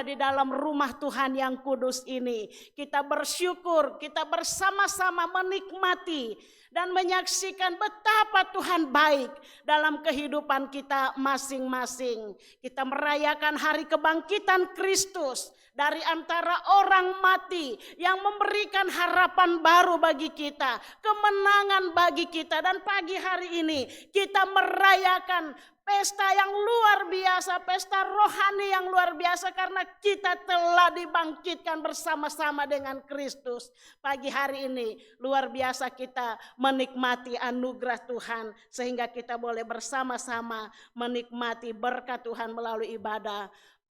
di dalam rumah Tuhan yang kudus ini. Kita bersyukur, kita bersama-sama menikmati dan menyaksikan betapa Tuhan baik dalam kehidupan kita masing-masing. Kita merayakan hari kebangkitan Kristus dari antara orang mati yang memberikan harapan baru bagi kita, kemenangan bagi kita. Dan pagi hari ini kita merayakan pesta yang luar biasa, pesta rohani yang luar biasa karena kita telah dibangkitkan bersama-sama dengan Kristus. Pagi hari ini luar biasa kita menikmati anugerah Tuhan sehingga kita boleh bersama-sama menikmati berkat Tuhan melalui ibadah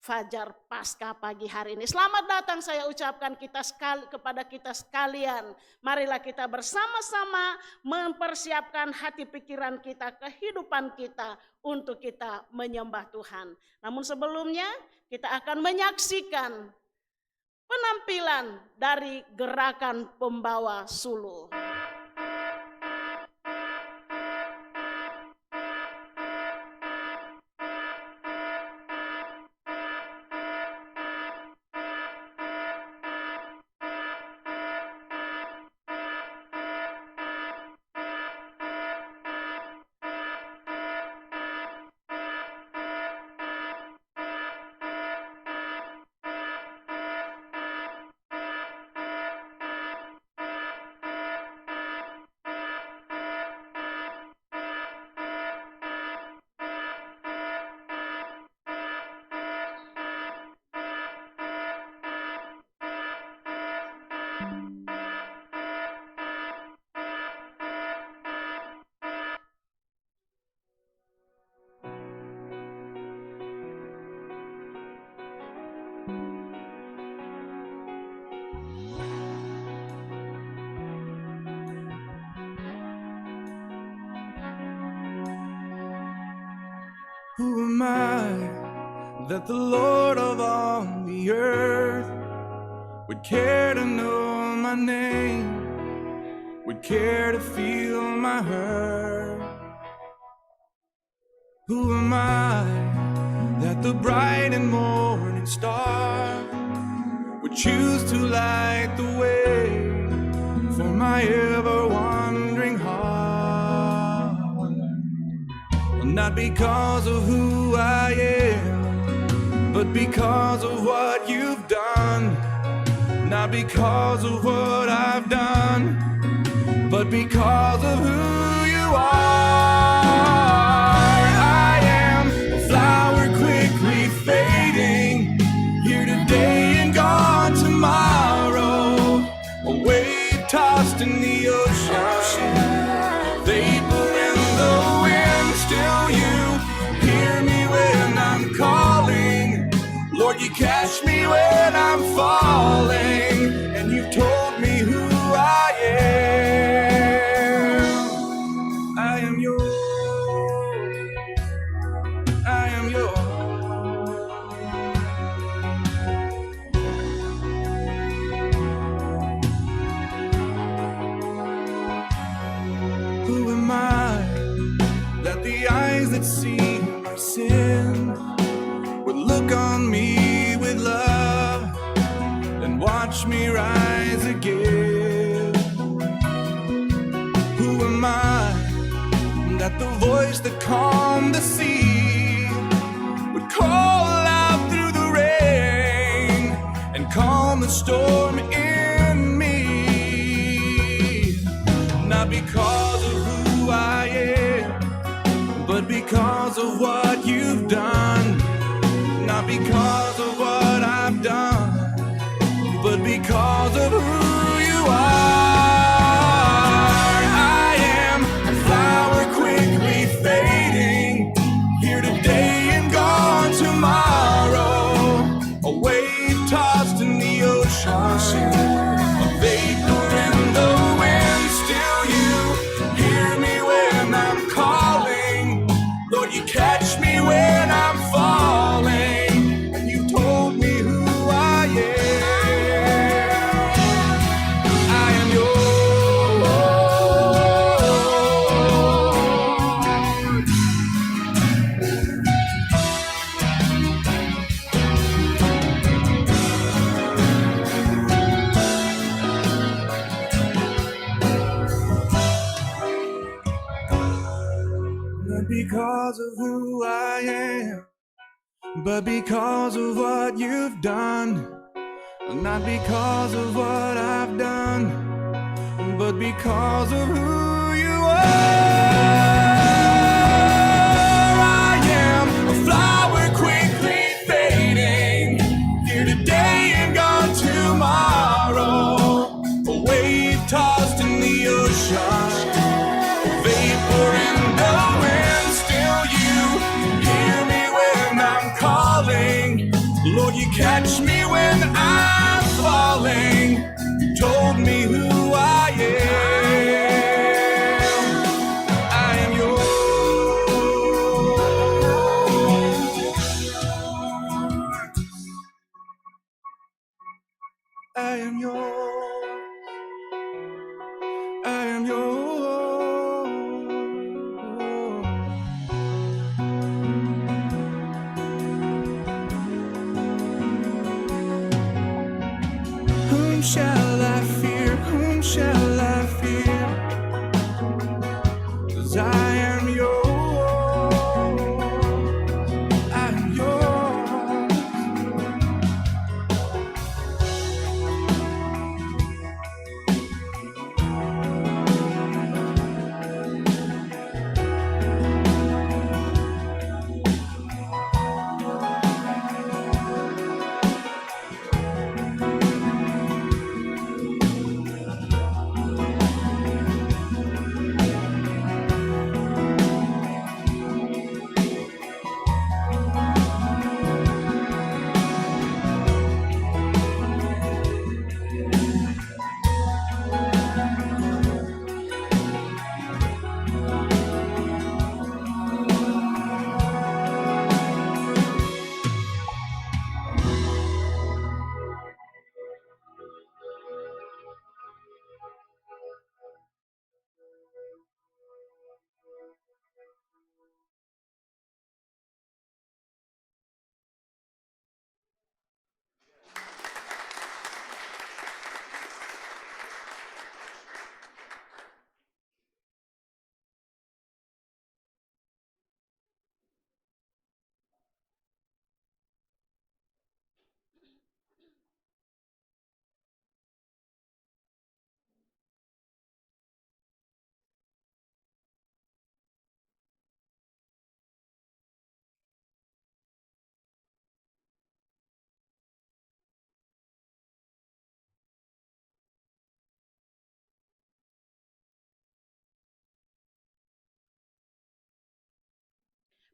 Fajar Paskah pagi hari ini. Selamat datang saya ucapkan kepada kita sekalian. Marilah kita bersama-sama mempersiapkan hati pikiran kita, kehidupan kita untuk kita menyembah Tuhan. Namun sebelumnya kita akan menyaksikan penampilan dari gerakan pembawa suluh. Who am I that the Lord of all the earth would care to know my name, would care to feel my hurt? Who am I that the bright and morning star would choose to light the way for my ever-wandering heart? Not because of who I am, but because of what you've done. Not because of what I've done, but because of who you are. I am a flower quickly fading, here today and gone tomorrow, a wave tossed in the ocean, vapor in the wind. Still you hear me when I'm calling, Lord, you catch me when I'm falling, and you've told me who I am. I am yours, I am yours. Who am I that the eyes that see my sin would look on me with love and watch me rise again? Who am I that the voice that calmed the sea would call out through the rain and calm the storm in me? Not because of who I am, but because of what you've done. Not because of what I've done, but because of who you are. I am a flower quickly fading, here today and gone tomorrow, a wave tossed in the ocean, a vapor in the wind. Still you hear me when I'm calling, Lord, you catch me when I'm falling, and you told me who I am. I because of who I am, but because of what you've done. Not because of what I've done, but because of who you are. I am a flower quickly fading, here today and gone tomorrow. A wave tossed in the ocean, vapor in the wind. Still you hear me when I'm calling. Lord, you catch me when I'm falling. You told me who I am. I am yours. I am yours. I am yours. Whom shall I fear? Whom shall I fear? 'Cause I am yours. I am yours.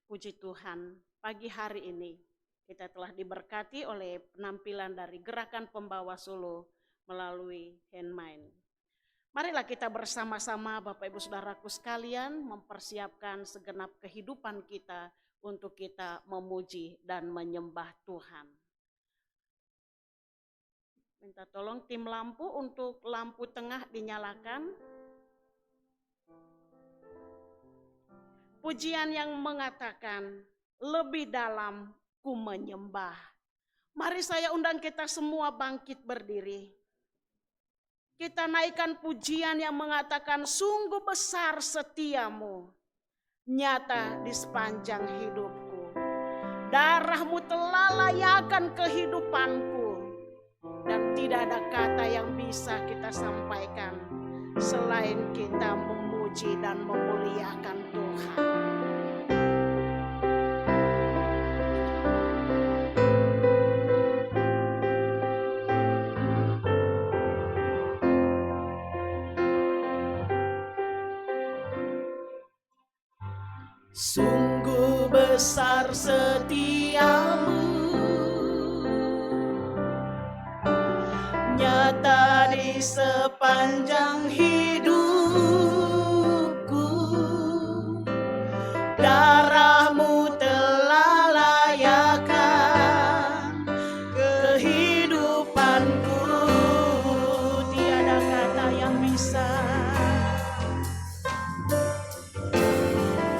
Puji Tuhan, pagi hari ini kita telah diberkati oleh penampilan dari Gerakan Pembawa Solo melalui Handmain. Marilah kita bersama-sama Bapak Ibu Saudaraku sekalian mempersiapkan segenap kehidupan kita untuk kita memuji dan menyembah Tuhan. Minta tolong tim lampu untuk lampu tengah dinyalakan. Pujian yang mengatakan, lebih dalam ku menyembah. Mari saya undang kita semua bangkit berdiri. Kita naikkan pujian yang mengatakan, sungguh besar setiamu, nyata di sepanjang hidupku. Darahmu telah layakkan kehidupanku, dan tidak ada kata yang bisa kita sampaikan selain kita memuji dan memuliakan Tuhan. Sungguh besar setiamu, nyata di sepanjang hidupku. Darahmu telah layakkan kehidupanku. Tiada kata yang bisa,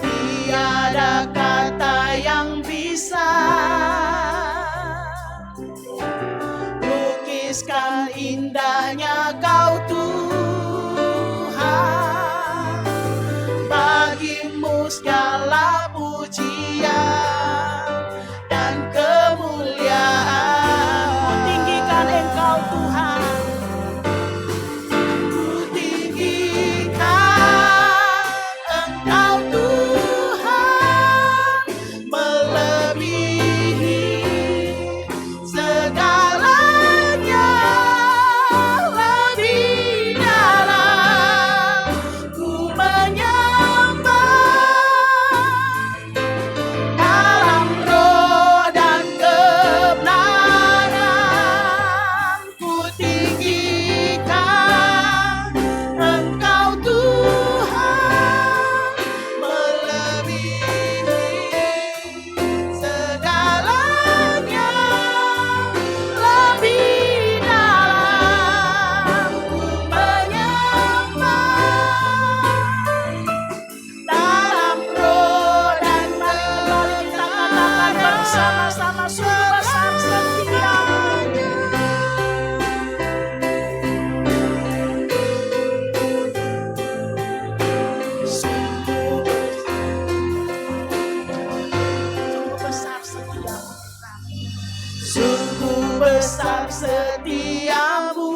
tiada kata yang bisa lukiskan indahnya Kau Tuhan. Bagimu segala puji besar setiamu.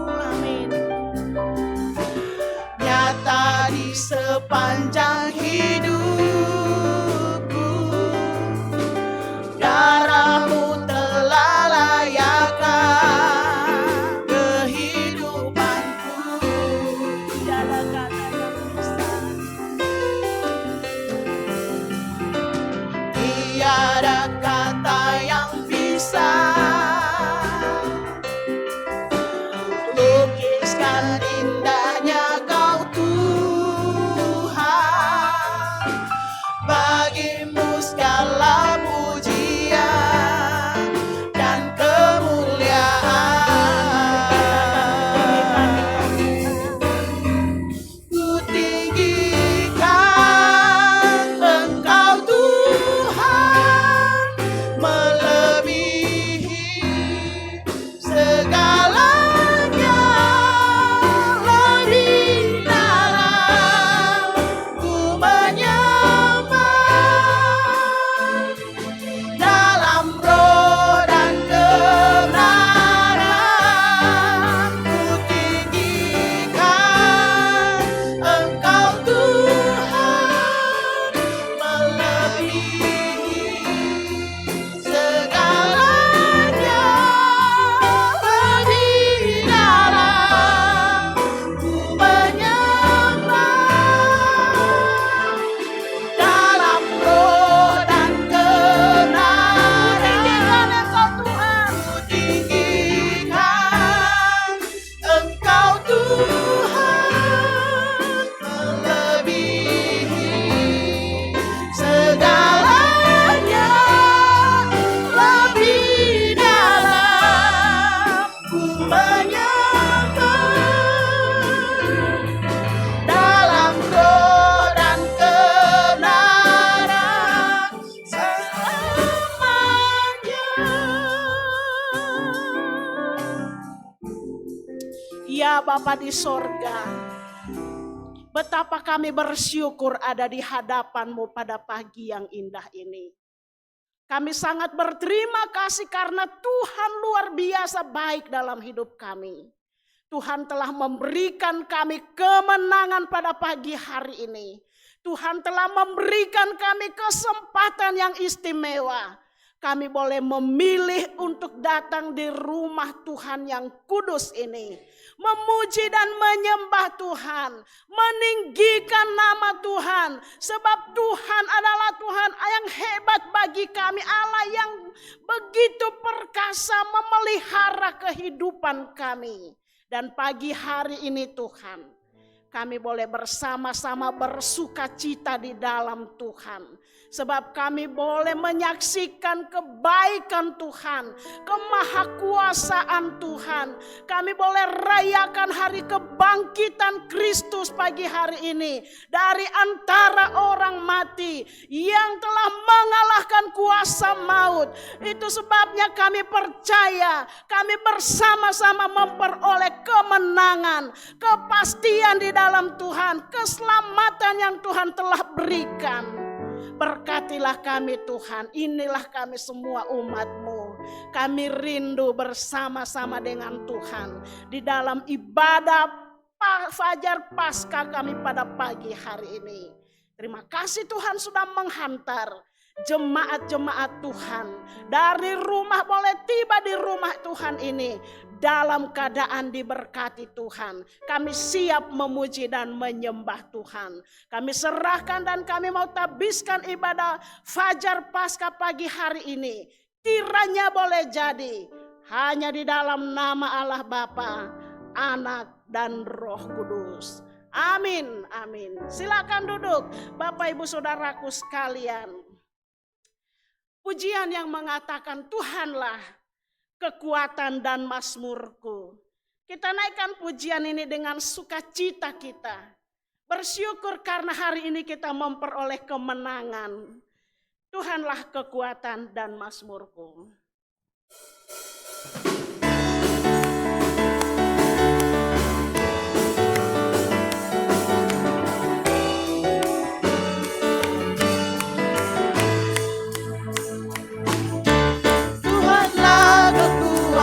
Amin. Nyata di sepanjang hidupku, darahmu telah layakkan kehidupanku. Tiada kata yang bisa, tiada kata yang bisa lukiskan indahnya Kau Tuhan. Bagimu segala pujian dan kemuliaan. Ku tinggikan Engkau Tuhan, melebihi segalanya. Lebih dalam ku menyembah, dalam roh dan kebenaran. Ku tinggikan Engkau Tuhan, melebihi segalanya. Lebih dalam ku menyembah, dalam roh dan kebenaran. Ku tinggikan Engkau Tuhan, melebihi segalanya. Lebih dalam ku menyembah, dalam roh dan kebenaran selamanya. Ya Bapa di sorga, betapa kami bersyukur ada di hadapan-Mu pada pagi yang indah ini. Kami sangat berterima kasih karena Tuhan luar biasa baik dalam hidup kami. Tuhan telah memberikan kami kemenangan pada pagi hari ini. Tuhan telah memberikan kami kesempatan yang istimewa. Kami boleh memilih untuk datang di rumah Tuhan yang kudus ini. Memuji dan menyembah Tuhan. Meninggikan nama Tuhan. Sebab Tuhan adalah Tuhan yang hebat bagi kami. Allah yang begitu perkasa memelihara kehidupan kami. Dan pagi hari ini Tuhan, kami boleh bersama-sama bersukacita di dalam Tuhan. Sebab kami boleh menyaksikan kebaikan Tuhan, kemahakuasaan Tuhan. Kami boleh rayakan hari kebangkitan Kristus pagi hari ini. Dari antara orang mati yang telah mengalahkan kuasa maut. Itu sebabnya kami percaya, kami bersama-sama memperoleh kemenangan, kepastian di dalam Tuhan, keselamatan yang Tuhan telah berikan. Berkatilah kami Tuhan, inilah kami semua umat-Mu. Kami rindu bersama-sama dengan Tuhan di dalam ibadah Fajar Paskah kami pada pagi hari ini. Terima kasih Tuhan sudah menghantar jemaat-jemaat Tuhan dari rumah boleh tiba di rumah Tuhan ini dalam keadaan diberkati Tuhan. Kami siap memuji dan menyembah Tuhan. Kami serahkan dan kami mau tabiskan ibadah Fajar Paskah pagi hari ini. Kiranya boleh jadi hanya di dalam nama Allah Bapa, Anak dan Roh Kudus. Amin, amin. Silakan duduk Bapak Ibu Saudaraku sekalian. Pujian yang mengatakan Tuhanlah kekuatan dan mazmurku. Kita naikkan pujian ini dengan sukacita kita. Bersyukur karena hari ini kita memperoleh kemenangan. Tuhanlah kekuatan dan mazmurku. Tuhanlah kekuatan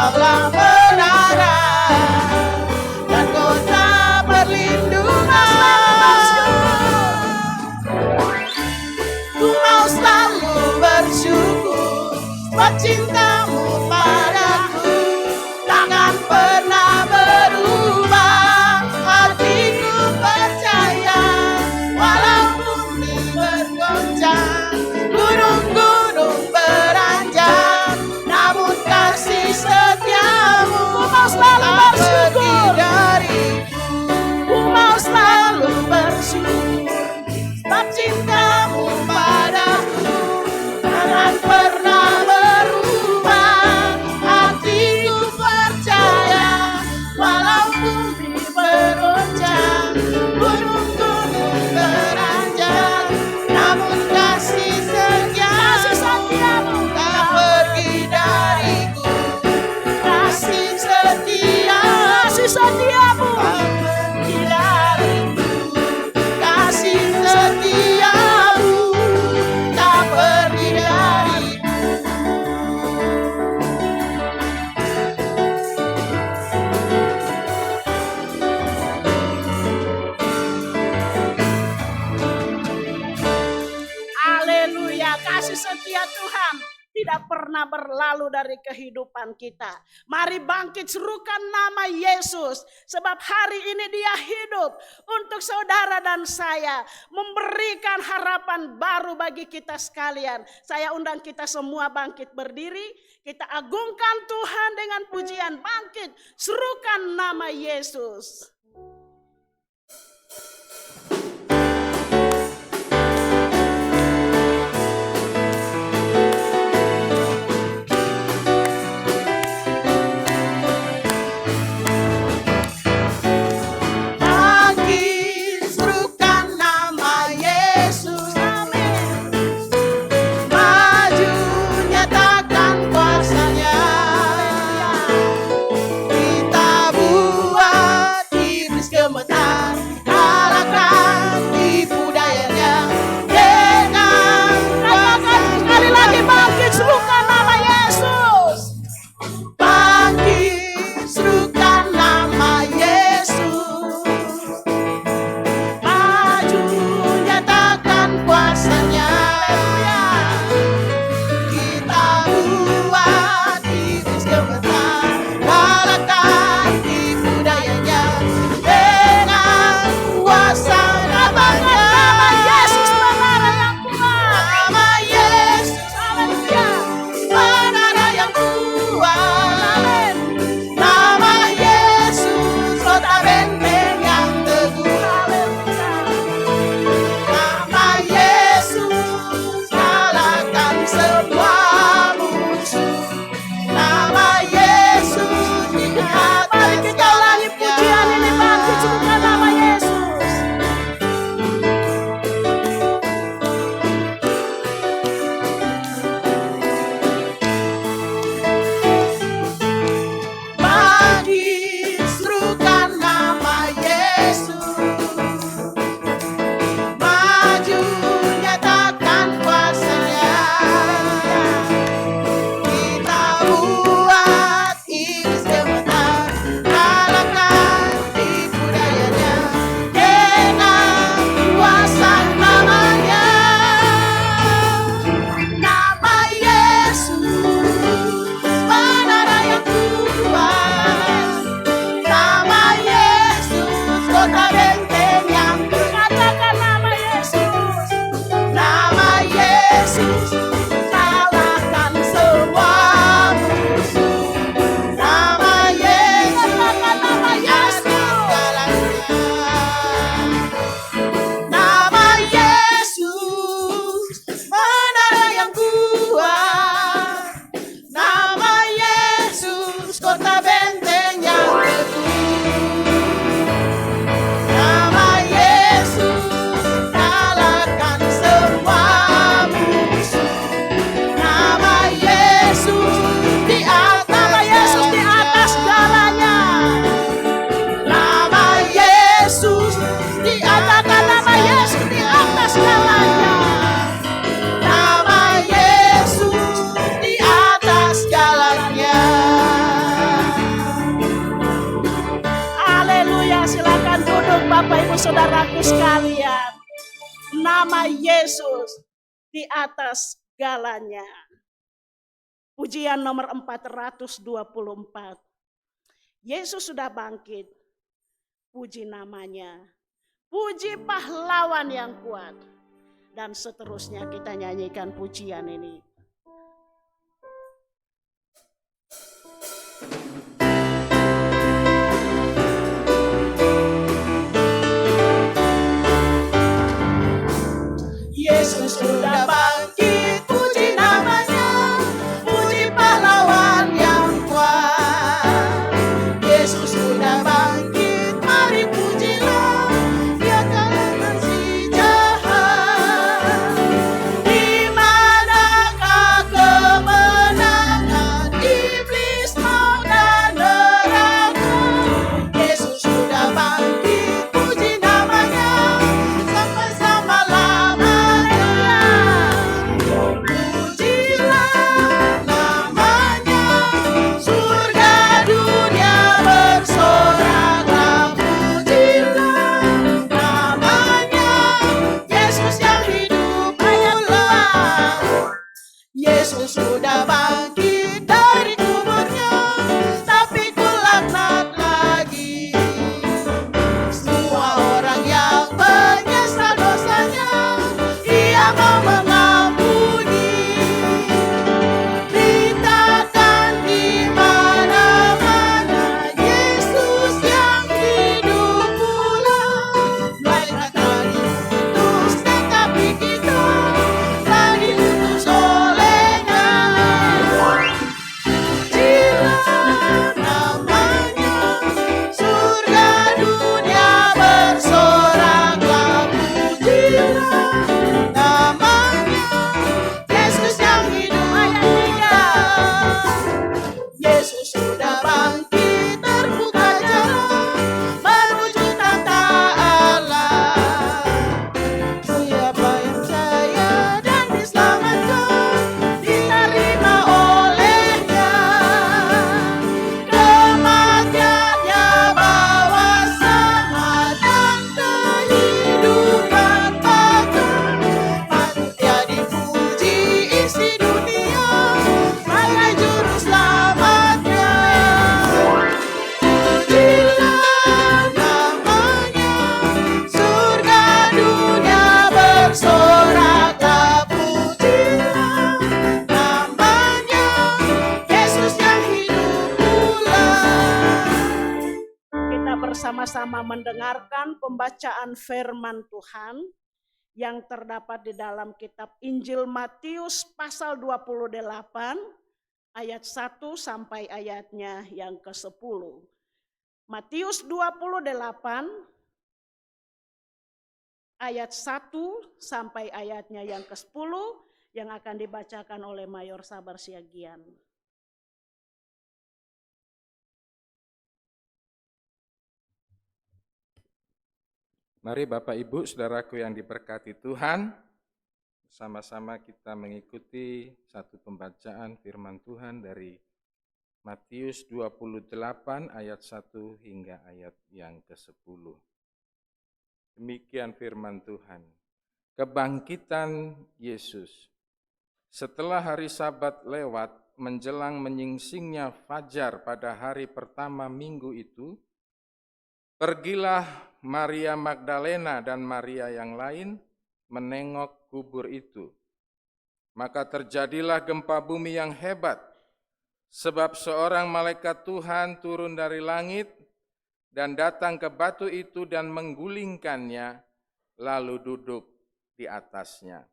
Kaulah menara dan kota perlindungan. Ku mau selalu bersyukur sebab cintamu padaku takkan pernah berubah. Hatiku percaya walaupun bumi bergoncang, gunung-gunung beranjak, namun kasih setiamu tak pergi dariku. Ku mau selalu bersyukur sebab cintamu padaku takkan pernah berubah. Hatiku percaya walaupun bumi beroncang, gunung-gunung beranjak, namun kasih setiamu tak pergi dariku. Kasih setiamu tak pergi dariku. Kasih setiamu tak pergi dariku. Haleluya, kasih setia Tuhan tidak pernah berlalu dari kehidupan kita. Mari bangkit, serukan nama Yesus, sebab hari ini Dia hidup untuk saudara dan saya, memberikan harapan baru bagi kita sekalian. Saya undang kita semua bangkit berdiri, kita agungkan Tuhan dengan pujian. Bangkit, serukan nama Yesus. Bangkit, serukan nama Yesus. Amin. Maju, nyatakan kuasa-Nya. Kita buat iblis gemetar, kalahkan tipu dayanya dengan katakan sekali lagi, bangkit, serukan nama Yesus. Bangkit, serukan nama Yesus. Maju, nyatakan kuasa-Nya. Kita buat iblis gemetar, kalahkan tipu dayanya dengan kuasa namanya. Nama Yesus menara yang kuat. Nama Yesus, haleluya, menara yang kuat. Nama Ibu saudaraku sekalian, nama Yesus di atas segalanya. Pujian nomor 424. Yesus sudah bangkit. Puji namanya. Puji pahlawan yang kuat. Dan seterusnya kita nyanyikan pujian ini. Yesus sudah bangkit, puji namanya, puji pahlawan yang kuat. Yesus sudah bangkit, mari pujilah, dia kalahkan si jahat. Di manakah kemenangan iblis, maut dan neraka? Yesus sudah bangkit, puji namanya, sampai sama-lamanya. Pujilah namanya, surga dunia bersoraklah. Pujilah namanya, Yesus yang hidup ulang. Yesus sudah bangkit dari kuburnya, tapi ku laknat lagi semua orang yang menyesal dosanya. Ia mau mengampuni. Beritakan di mana-mana, Yesus yang hidup ulang. Mereka tadi diutus, tetapi kita telah diutus olehnya. Pujilah namanya, surga dunia bersoraklah. Pujilah namanya, Yesus yang hidup ulang. Yesus sudah bangkit, terbuka jalan menuju tahta Allah. Siapa yang percaya dan diselamatkan, diterima olehnya. Kematiannya bawa selamat dan kehidupan kekal. Patut dia dipuji isi dunia, sebagai juru selamatnya. Pujilah namanya, surga dunia bersoraklah. Pujilah namanya, Yesus yang hidup ulang. Kita bersama-sama mendengarkan pembacaan firman Tuhan yang terdapat di dalam kitab Injil Matius pasal 28 ayat 1 sampai ayatnya yang ke-10. Matius 28 ayat 1 sampai ayatnya yang ke-10 yang akan dibacakan oleh Mayor Sabar Siagian. Mari Bapak Ibu, Saudaraku yang diberkati Tuhan, sama-sama kita mengikuti satu pembacaan firman Tuhan dari Matius 28 ayat 1 hingga ayat yang ke-10. Demikian firman Tuhan. Kebangkitan Yesus. Setelah hari Sabat lewat, menjelang menyingsingnya fajar pada hari pertama minggu itu, pergilah Maria Magdalena dan Maria yang lain menengok kubur itu. Maka terjadilah gempa bumi yang hebat, sebab seorang malaikat Tuhan turun dari langit dan datang ke batu itu dan menggulingkannya, lalu duduk di atasnya.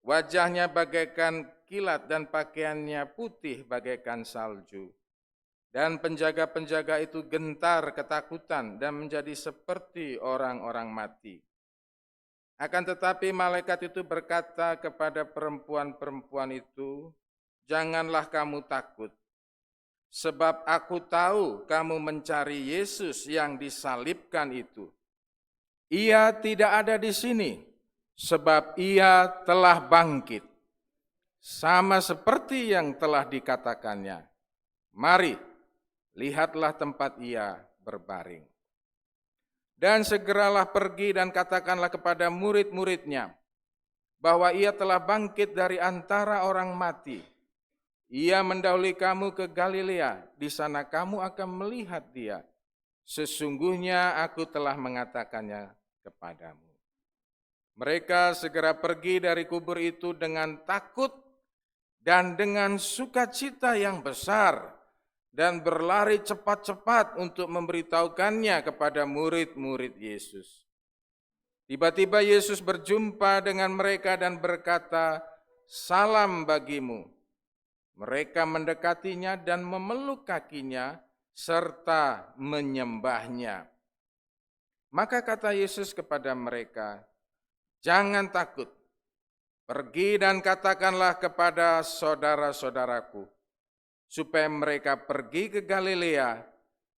Wajahnya bagaikan kilat dan pakaiannya putih bagaikan salju. Dan penjaga-penjaga itu gentar ketakutan dan menjadi seperti orang-orang mati. Akan tetapi malaikat itu berkata kepada perempuan-perempuan itu, "Janganlah kamu takut, sebab aku tahu kamu mencari Yesus yang disalibkan itu. Ia tidak ada di sini, sebab ia telah bangkit, sama seperti yang telah dikatakannya. Mari, lihatlah tempat ia berbaring." Dan segeralah pergi dan katakanlah kepada murid-muridnya bahwa ia telah bangkit dari antara orang mati. Ia mendahului kamu ke Galilea, di sana kamu akan melihat dia. Sesungguhnya aku telah mengatakannya kepadamu. Mereka segera pergi dari kubur itu dengan takut dan dengan sukacita yang besar, dan berlari cepat-cepat untuk memberitahukannya kepada murid-murid Yesus. Tiba-tiba Yesus berjumpa dengan mereka dan berkata, "Salam bagimu." Mereka mendekatinya dan memeluk kakinya serta menyembahnya. Maka kata Yesus kepada mereka, "Jangan takut. Pergi dan katakanlah kepada saudara-saudaraku, supaya mereka pergi ke Galilea,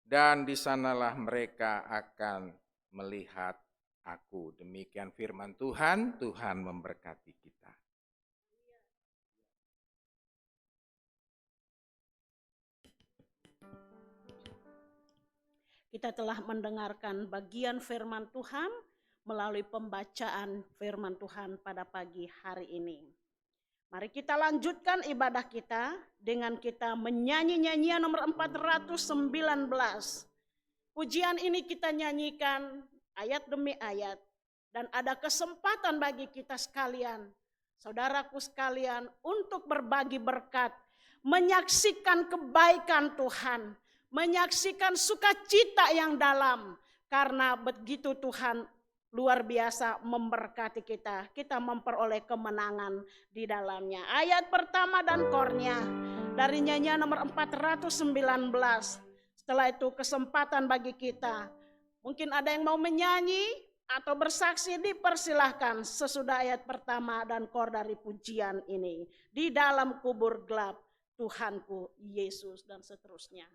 dan di sanalah mereka akan melihat aku." Demikian firman Tuhan. Tuhan memberkati kita. Kita telah mendengarkan bagian firman Tuhan melalui pembacaan firman Tuhan pada pagi hari ini. Mari kita lanjutkan ibadah kita dengan kita menyanyi nyanyian nomor 419. Pujian ini kita nyanyikan ayat demi ayat, dan ada kesempatan bagi kita sekalian, saudaraku sekalian, untuk berbagi berkat, menyaksikan kebaikan Tuhan, menyaksikan sukacita yang dalam, karena begitu Tuhan luar biasa memberkati kita. Kita memperoleh kemenangan di dalamnya. Ayat pertama dan kornya dari nyanyian nomor 419. Setelah itu kesempatan bagi kita. Mungkin ada yang mau menyanyi atau bersaksi, dipersilahkan sesudah ayat pertama dan kor dari pujian ini. Di dalam kubur gelap Tuhanku Yesus, dan seterusnya.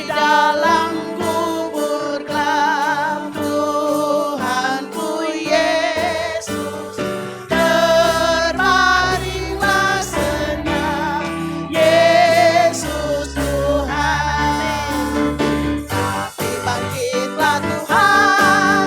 Dalam kubur gelap Tuhanku Yesus, terbaringlah senyap Yesus Tuhan. Tapi bangkitlah Tuhan,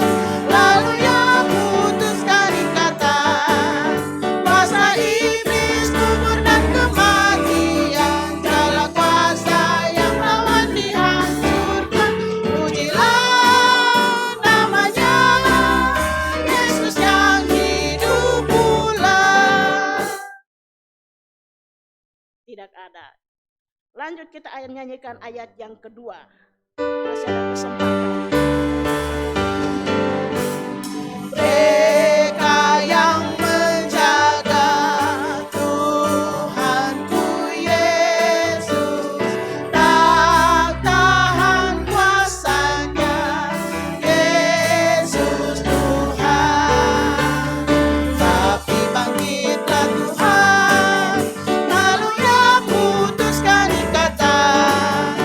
lalu Ia putuskan ikatan, kuasa iblis, kubur dan kematian, jala kuasa yang lawan dihancurkan. Pujilah namanya, Yesus yang hidup pula. Tidak ada. Lanjut kita nyanyikan ayat yang kedua. Masih ada kesempatan. Mereka yang menjaga Tuhanku Yesus, tak tahan kuasanya Yesus Tuhan. Tapi bangkitlah Tuhan, lalu Ia putuskan ikatan,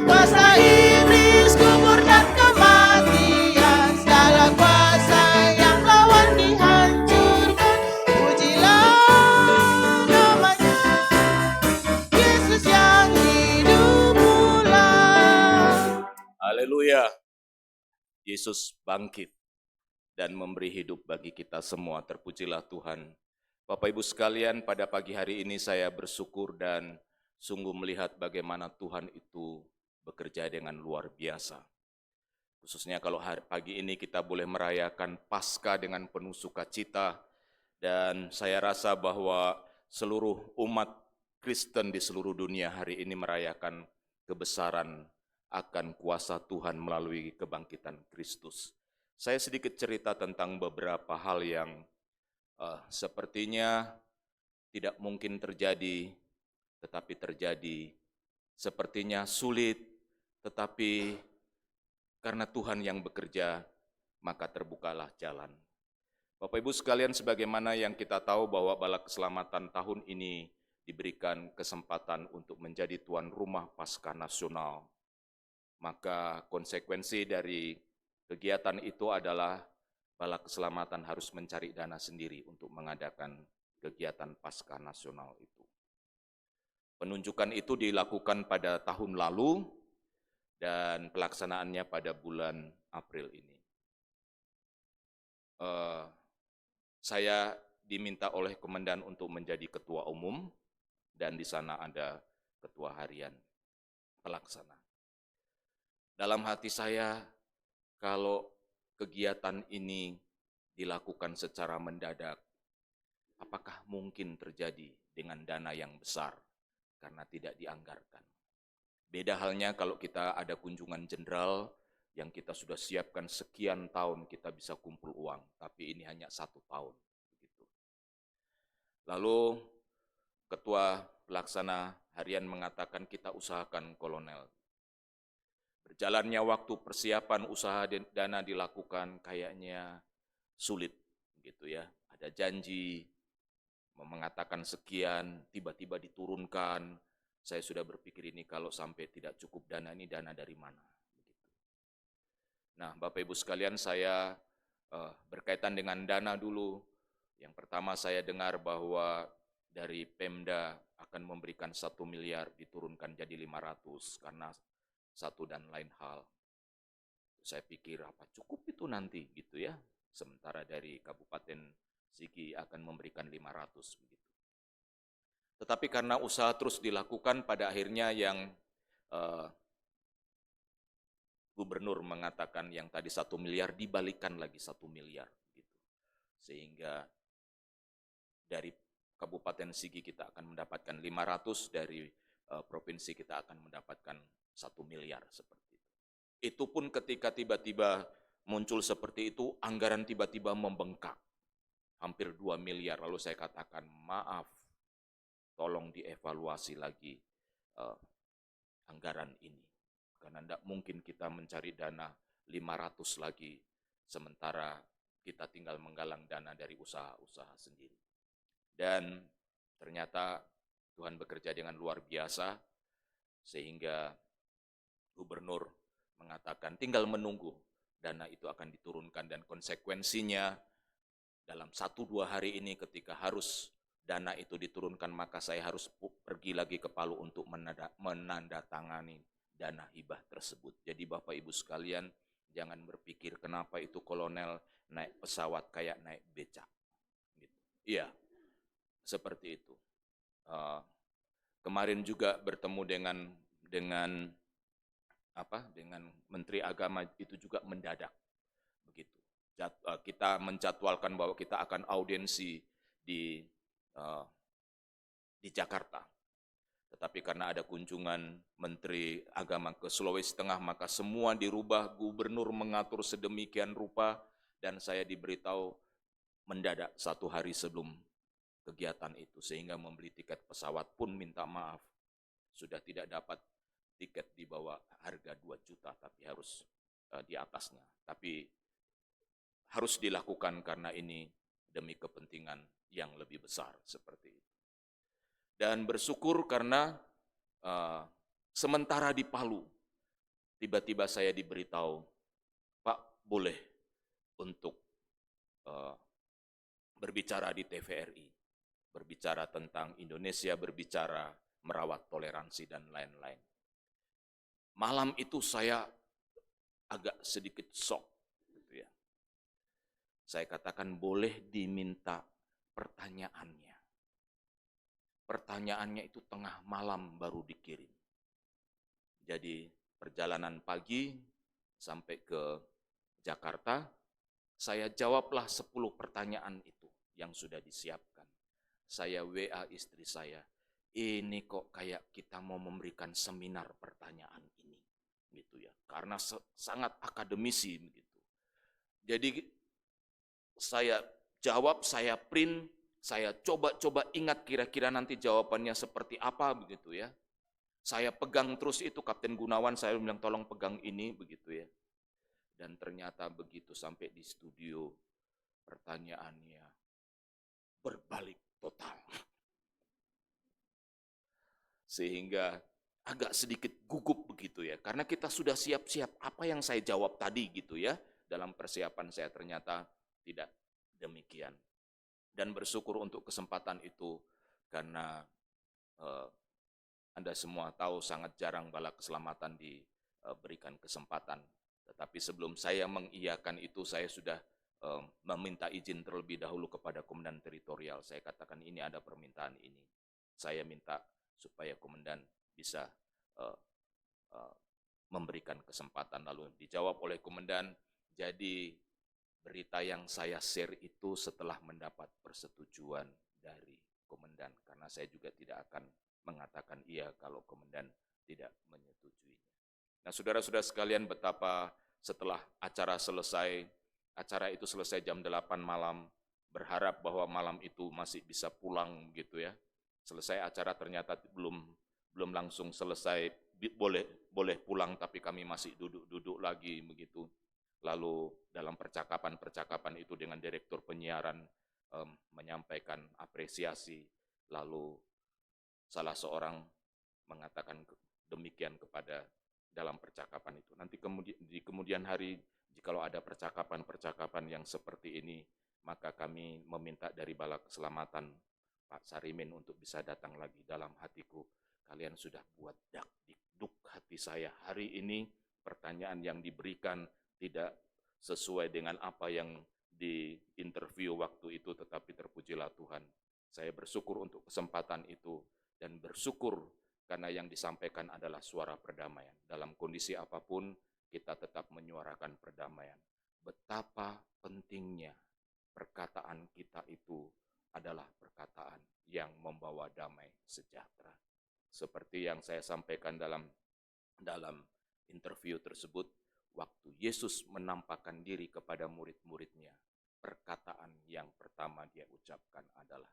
kuasa iblis, kubur dan kematian, segala kuasa yang lawan dihancurkan. Pujilah namanya, Yesus yang hidup pula. Haleluya. Yesus bangkit dan memberi hidup bagi kita semua. Terpujilah Tuhan. Bapak Ibu sekalian, pada pagi hari ini saya bersyukur dan sungguh melihat bagaimana Tuhan itu bekerja dengan luar biasa. Khususnya kalau pagi ini kita boleh merayakan Paskah dengan penuh sukacita, dan saya rasa bahwa seluruh umat Kristen di seluruh dunia hari ini merayakan kebesaran akan kuasa Tuhan melalui kebangkitan Kristus. Saya sedikit cerita tentang beberapa hal yang sepertinya tidak mungkin terjadi, tetapi terjadi. Sepertinya sulit, tetapi karena Tuhan yang bekerja, maka terbukalah jalan. Bapak Ibu sekalian, sebagaimana yang kita tahu bahwa Bala Keselamatan tahun ini diberikan kesempatan untuk menjadi tuan rumah Paskah Nasional, maka konsekuensi dari kegiatan itu adalah Bala Keselamatan harus mencari dana sendiri untuk mengadakan kegiatan Paskah Nasional itu. Penunjukan itu dilakukan pada tahun lalu dan pelaksanaannya pada bulan April ini. Saya diminta oleh komandan untuk menjadi ketua umum dan di sana ada ketua harian pelaksana. Dalam hati saya, kalau kegiatan ini dilakukan secara mendadak, apakah mungkin terjadi dengan dana yang besar karena tidak dianggarkan? Beda halnya kalau kita ada kunjungan jenderal yang kita sudah siapkan sekian tahun kita bisa kumpul uang, tapi ini hanya 1 tahun. Begitu. Lalu ketua pelaksana harian mengatakan kita usahakan kolonel. Berjalannya waktu persiapan usaha dana dilakukan kayaknya sulit, gitu ya. Ada janji mengatakan sekian, tiba-tiba diturunkan. Saya sudah berpikir ini kalau sampai tidak cukup dana, ini dana dari mana? Begitu. Nah, Bapak Ibu sekalian, saya berkaitan dengan dana dulu. Yang pertama saya dengar bahwa dari Pemda akan memberikan 1 miliar diturunkan jadi 500 karena satu dan lain hal. Saya pikir apa cukup itu nanti gitu ya. Sementara dari Kabupaten Sigi akan memberikan 500 begitu. Tetapi karena usaha terus dilakukan, pada akhirnya yang gubernur mengatakan yang tadi 1 miliar dibalikan lagi 1 miliar gitu. Sehingga dari Kabupaten Sigi kita akan mendapatkan 500, dari provinsi kita akan mendapatkan 1 miliar seperti itu. Itu pun ketika tiba-tiba muncul seperti itu, anggaran tiba-tiba membengkak. Hampir 2 miliar, lalu saya katakan maaf, tolong dievaluasi lagi anggaran ini. Karena tidak mungkin kita mencari dana 500 lagi, sementara kita tinggal menggalang dana dari usaha-usaha sendiri. Dan ternyata Tuhan bekerja dengan luar biasa, sehingga gubernur mengatakan tinggal menunggu dana itu akan diturunkan, dan konsekuensinya dalam 1-2 hari ini ketika harus dana itu diturunkan, maka saya harus pergi lagi ke Palu untuk menandatangani dana hibah tersebut. Jadi Bapak Ibu sekalian, jangan berpikir kenapa itu kolonel naik pesawat kayak naik becak. Gitu. Iya, seperti itu. Kemarin juga bertemu dengan Menteri Agama, itu juga mendadak begitu. Kita menjadwalkan bahwa kita akan audiensi di Jakarta, tetapi karena ada kunjungan Menteri Agama ke Sulawesi Tengah, maka semua dirubah. Gubernur mengatur sedemikian rupa, dan saya diberitahu mendadak 1 hari sebelum kegiatan itu, sehingga membeli tiket pesawat pun minta maaf sudah tidak dapat tiket di bawah harga 2 juta, tapi harus di atasnya. Tapi harus dilakukan karena ini demi kepentingan yang lebih besar seperti itu. Dan bersyukur karena sementara di Palu, tiba-tiba saya diberitahu, Pak, boleh untuk berbicara di TVRI, berbicara tentang Indonesia, berbicara merawat toleransi dan lain-lain. Malam itu saya agak sedikit shock, gitu ya. Saya katakan boleh diminta pertanyaannya. Pertanyaannya itu tengah malam baru dikirim. Jadi perjalanan pagi sampai ke Jakarta, saya jawablah 10 pertanyaan itu yang sudah disiapkan. Saya WA istri saya, ini kok kayak kita mau memberikan seminar pertanyaan ini, gitu ya, karena sangat akademisi begitu. Jadi saya jawab, saya print, saya coba ingat kira-kira nanti jawabannya seperti apa begitu ya. Saya pegang terus itu, Kapten Gunawan saya bilang tolong pegang ini begitu ya. Dan ternyata begitu sampai di studio, pertanyaannya berbalik total. Sehingga agak sedikit gugup begitu ya, karena kita sudah siap-siap apa yang saya jawab tadi gitu ya, dalam persiapan saya ternyata tidak demikian. Dan bersyukur untuk kesempatan itu, karena Anda semua tahu sangat jarang bala keselamatan diberikan kesempatan. Tetapi sebelum saya mengiyakan itu, saya sudah meminta izin terlebih dahulu kepada komandan teritorial. Saya katakan ini ada permintaan ini. Saya minta supaya komandan bisa memberikan kesempatan. Lalu dijawab oleh komandan, jadi berita yang saya share itu setelah mendapat persetujuan dari komandan. Karena saya juga tidak akan mengatakan iya kalau komandan tidak menyetujuinya. Nah, saudara-saudara sekalian, betapa setelah acara itu selesai jam 8 malam, berharap bahwa malam itu masih bisa pulang gitu ya. Selesai acara ternyata belum langsung selesai, boleh pulang tapi kami masih duduk lagi begitu. Lalu dalam percakapan itu dengan direktur penyiaran menyampaikan apresiasi, lalu salah seorang mengatakan demikian kepada dalam percakapan itu. Nanti di kemudian hari, jikalau ada percakapan yang seperti ini, maka kami meminta dari Bala Keselamatan Pak Sarimin untuk bisa datang lagi. Dalam hatiku, kalian sudah buat dak-dikduk hati saya. Hari ini pertanyaan yang diberikan tidak sesuai dengan apa yang di interview waktu itu, tetapi terpujilah Tuhan. Saya bersyukur untuk kesempatan itu dan bersyukur karena yang disampaikan adalah suara perdamaian. Dalam kondisi apapun, kita tetap menyuarakan perdamaian. Betapa pentingnya perkataan kita itu adalah perkataan yang membawa damai sejahtera. Seperti yang saya sampaikan dalam interview tersebut, waktu Yesus menampakkan diri kepada murid-muridnya, perkataan yang pertama dia ucapkan adalah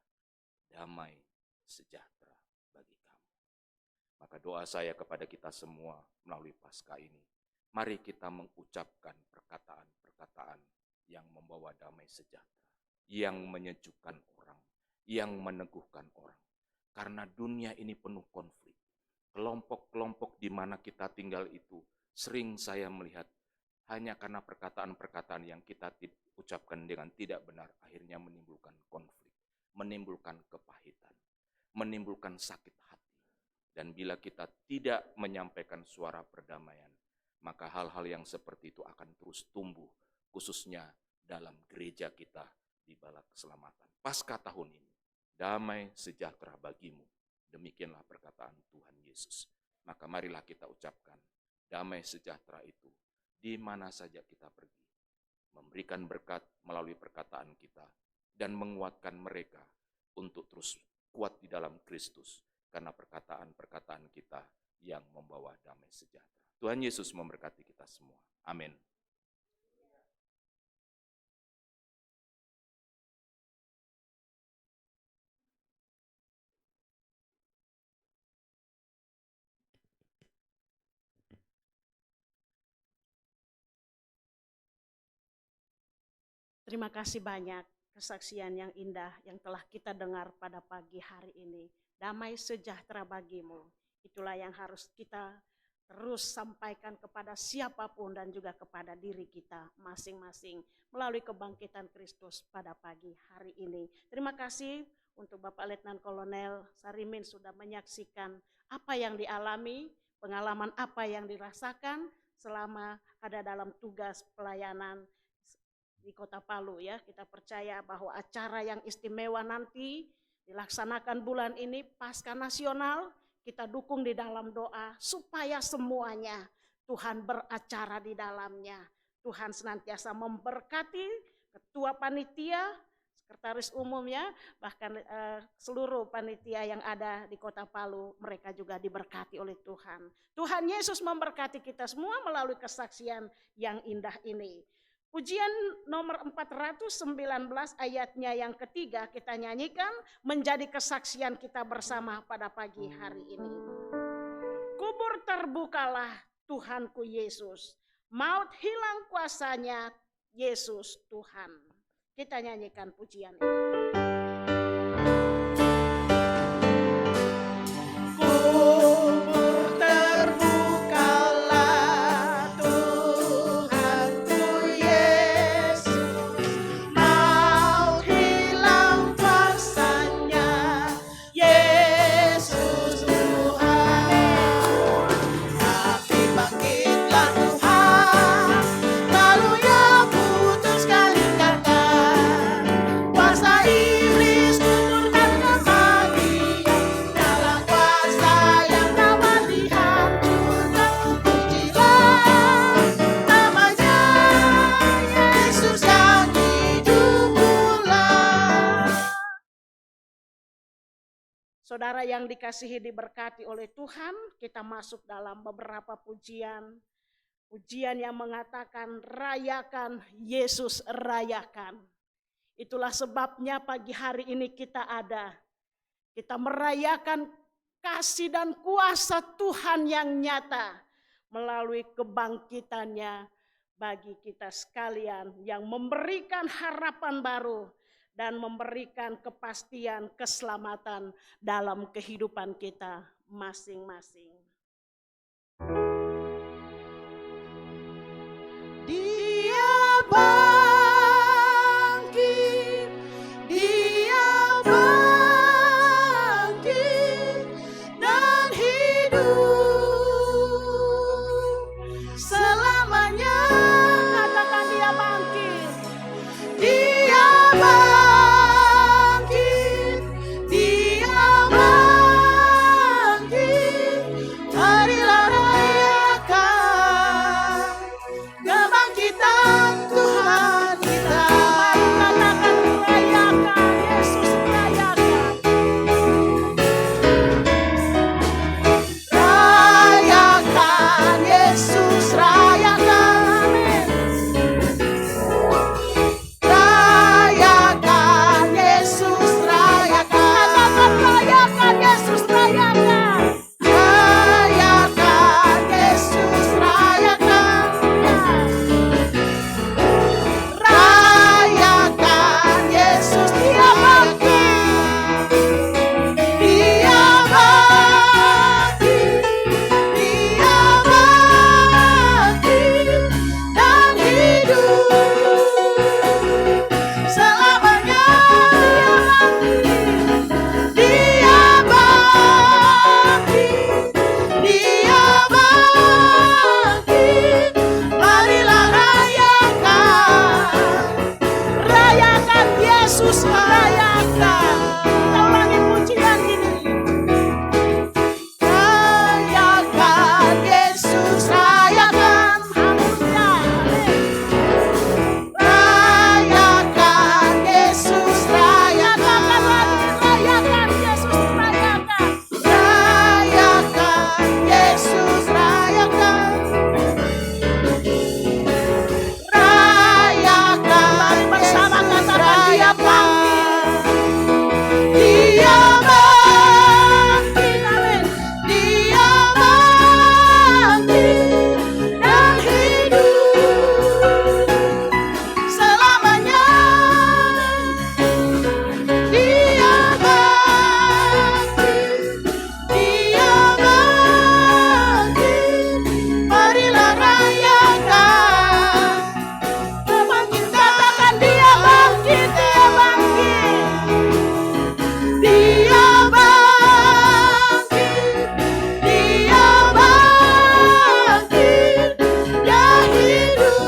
damai sejahtera bagi kamu. Maka doa saya kepada kita semua melalui Paskah ini, mari kita mengucapkan perkataan-perkataan yang membawa damai sejahtera, yang menyejukkan orang, yang meneguhkan orang. Karena dunia ini penuh konflik. Kelompok-kelompok di mana kita tinggal itu, sering saya melihat hanya karena perkataan-perkataan yang kita ucapkan dengan tidak benar, akhirnya menimbulkan konflik, menimbulkan kepahitan, menimbulkan sakit hati. Dan bila kita tidak menyampaikan suara perdamaian, maka hal-hal yang seperti itu akan terus tumbuh, khususnya dalam gereja kita di Bala Keselamatan. Paskah tahun ini, damai sejahtera bagimu. Demikianlah perkataan Tuhan Yesus. Maka marilah kita ucapkan damai sejahtera itu di mana saja kita pergi. Memberikan berkat melalui perkataan kita dan menguatkan mereka untuk terus kuat di dalam Kristus. Karena perkataan-perkataan kita yang membawa damai sejahtera. Tuhan Yesus memberkati kita semua. Amin. Terima kasih banyak kesaksian yang indah yang telah kita dengar pada pagi hari ini. Damai sejahtera bagimu. Itulah yang harus kita terus sampaikan kepada siapapun dan juga kepada diri kita masing-masing melalui kebangkitan Kristus pada pagi hari ini. Terima kasih untuk Bapak Letnan Kolonel Sarimin sudah menyaksikan apa yang dialami, pengalaman apa yang dirasakan selama ada dalam tugas pelayanan di Kota Palu ya. Kita percaya bahwa acara yang istimewa nanti dilaksanakan bulan ini Paskah Nasional, kita dukung di dalam doa supaya semuanya Tuhan beracara di dalamnya. Tuhan senantiasa memberkati ketua panitia, sekretaris umumnya, bahkan seluruh panitia yang ada di Kota Palu, mereka juga diberkati oleh Tuhan. Tuhan Yesus memberkati kita semua melalui kesaksian yang indah ini. Pujian nomor 419 ayatnya yang ketiga kita nyanyikan menjadi kesaksian kita bersama pada pagi hari ini. Kubur terbukalah Tuhanku Yesus, maut hilang kuasanya Yesus Tuhan. Kita nyanyikan pujian ini. Yesus Tuhan. Saudara yang dikasihi diberkati oleh Tuhan, kita masuk dalam beberapa pujian. Pujian yang mengatakan rayakan Yesus rayakan. Itulah sebabnya pagi hari ini kita ada. Kita merayakan kasih dan kuasa Tuhan yang nyata melalui kebangkitannya bagi kita sekalian yang memberikan harapan baru dan memberikan kepastian keselamatan dalam kehidupan kita masing-masing. Dia bangkit, Dia bangkit dan hidup selamanya. Katakan Dia bangkit. Dia bangkit, Dia bangkit. Marilah rayakan kebangkitan Tuhan kita. Katakan rayakan Yesus rayakan. Rayakan Yesus rayakan. Rayakan Yesus rayakan. Katakan rayakan Yesus rayakan. Rayakan Yesus rayakan. Rayakan Yesus Dia bangkit. Dia bangkit. Dia bangkit dan hidup selamanya. Dia bangkit. Dia bangkit. Marilah rayakan. Rayakan Yesus rayakan. Kita ulangi pujian ini. Rayakan Yesus rayakan. Rayakan Yesus rayakan. Rayakan Yesus rayakan. Rayakan Yesus rayakan. Rayakan Bersama Yesus katakan Dia bangkit. Dia bangkit. Dia bangkit dan hidup selamanya. Dia bangkit. Dia bangkit. Marilah rayakan kebangkitan. Katakan Dia bangkit, Dia bangkit. Dia bangkit, Dia bangkit dan hidup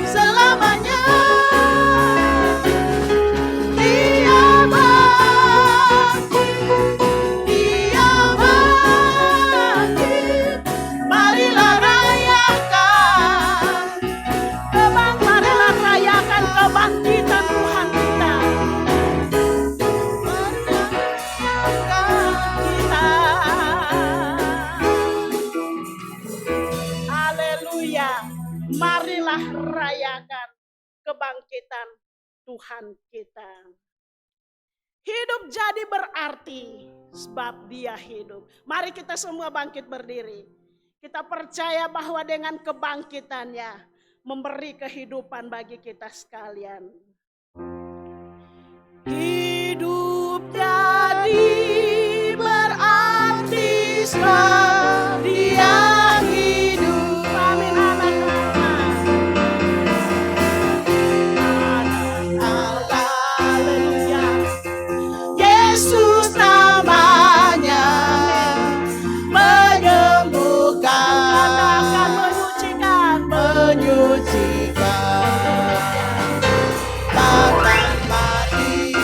selamanya. Dia bangkit, Dia bangkit. Marilah rayakan Marilah rayakan kebangkitan Tuhan kita. Haleluya. Marilah rayakan kebangkitan Tuhan kita. Hidup jadi berarti sebab Dia hidup. Mari kita semua bangkit berdiri. Kita percaya bahwa dengan kebangkitannya memberi kehidupan bagi kita sekalian. Hidup jadi berarti sebab Dia hidup. Amin, anak-anak. Haleluya. Yesus namanya menyembuhkan, Katakan menyucikan. menyucikan, bahkan mati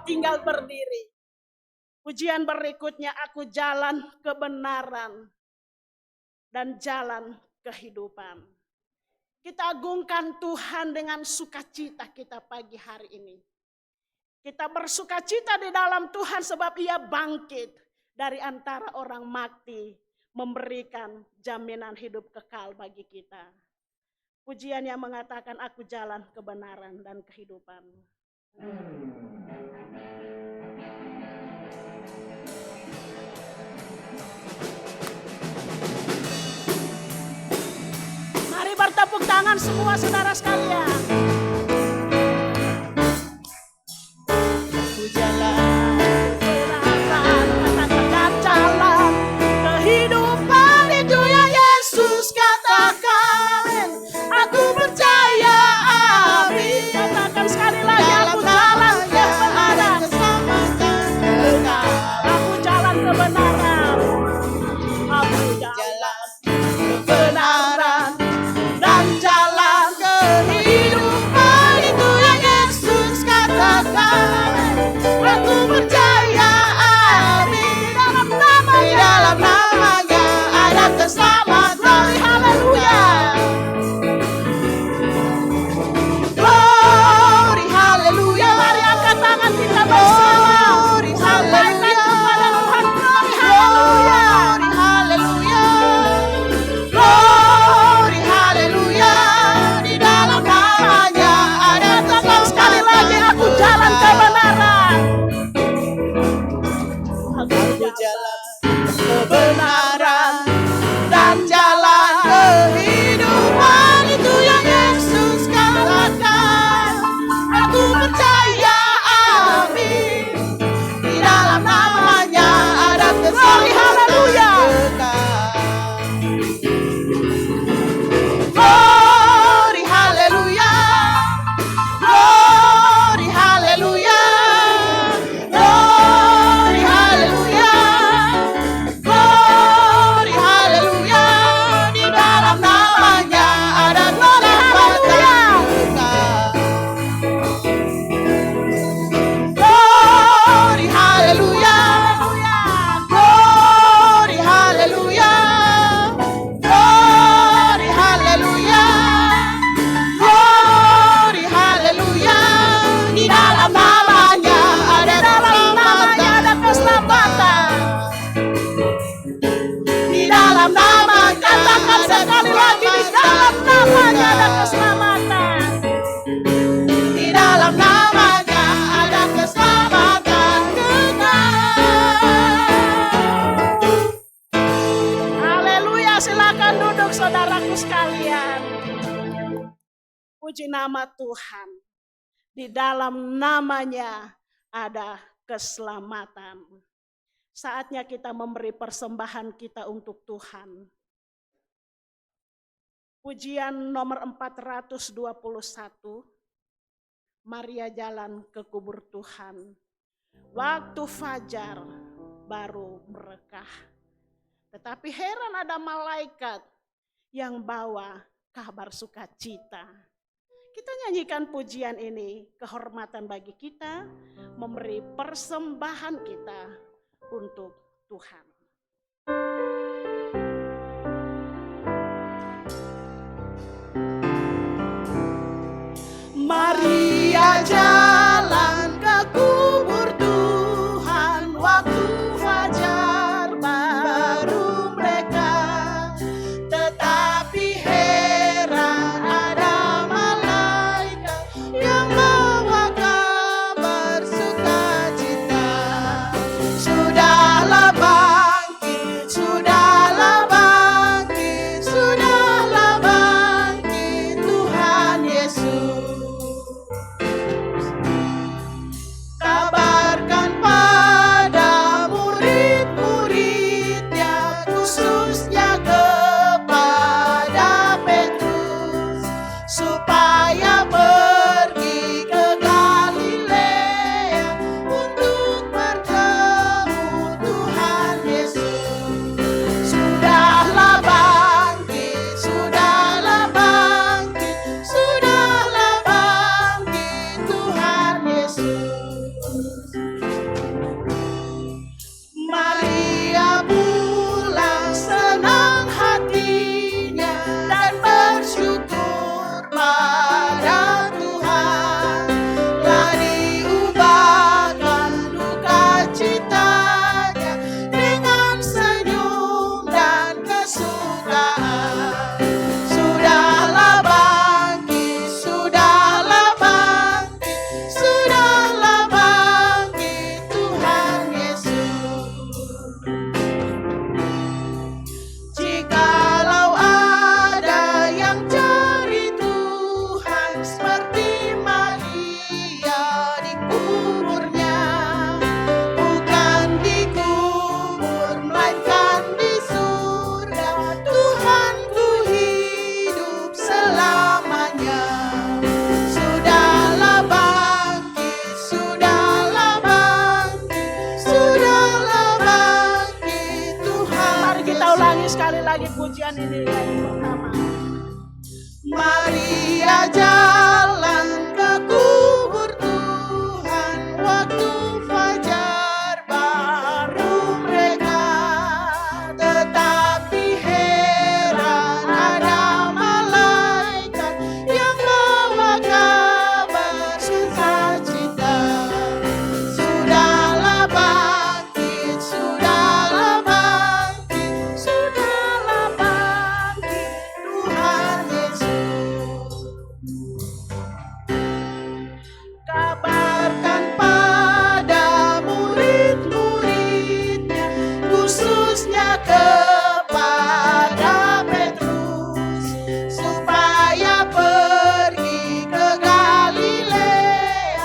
tinggal berdiri. Pujian berikutnya, aku jalan kebenaran dan jalan kehidupan. Kita agungkan Tuhan dengan sukacita kita pagi hari ini. Kita bersukacita di dalam Tuhan sebab Ia bangkit dari antara orang mati, memberikan jaminan hidup kekal bagi kita. Pujian yang mengatakan aku jalan kebenaran dan kehidupan. Mari bertepuk tangan semua saudara sekalian. Aku jalan kebenaran, katakan jalan kehidupan, itu yang Yesus katakan. Aku percaya, amin. Katakan sekali lagi, aku Dalam jalan namanya ada kebenaran. keselamatan kekal. Aku jalan kebenaran. Aku jalan Kebenaran dan jalan kehidupan, itu yang Yesus katakan. Aku percaya, amin. Di dalam namanya ada keselamatan. Haleluya. Glory, haleluya. Mari angkat tangan kita bersama. Glory, Sampaikan kepada Tuhan, glory, haleluya. haleluya. Glory, haleluya. Glory, haleluya. Di dalam namanya ada Katakan sekali lagi, aku jalan kebenaran. Aku jalan kebenaran dan jalan kehidupan, itu yang Yesus katakan. Aku percaya, amin. Di dalam namanya ada keselamatan kekal. Glory, haleluya. Glory, haleluya. Glory, haleluya. Glory, haleluya. Di dalam namanya ada keselamatan kekal. Glory, haleluya. Glory, haleluya. Glory, haleluya. Glory, haleluya. Di dalam namanya ada keselamatan. Di dalam namanya Katakan sekali lagi, di dalam namanya ada keselamatan. Di dalam namanya ada keselamatan kekal. Haleluya, silakan duduk saudaraku sekalian. Puji nama Tuhan. Di dalam namanya ada keselamatan. Saatnya kita memberi persembahan kita untuk Tuhan. Pujian nomor 421. Maria jalan ke kubur Tuhan. Waktu fajar baru merekah. Tetapi heran, ada malaikat yang bawa kabar sukacita. Kita nyanyikan pujian ini, kehormatan bagi kita, memberi persembahan kita untuk Tuhan. Maria jalan ke kubur Tuhan, waktu fajar baru mereka. Tetapi heran, ada malaikat yang bawa kabar sukacita. Sudahlah sekali lagi pujian ini yang pertama. Maria jalan ke kubur Tuhan, waktu fajar baru mereka, tetapi heran ada malaikat yang bawa kabar sukacita. Sudahlah bangkit, sudahlah bangkit, sudahlah bangkit Tuhan Yesus. Kabarkan pada murid-muridnya, khususnya kepada Petrus, supaya pergi ke Galilea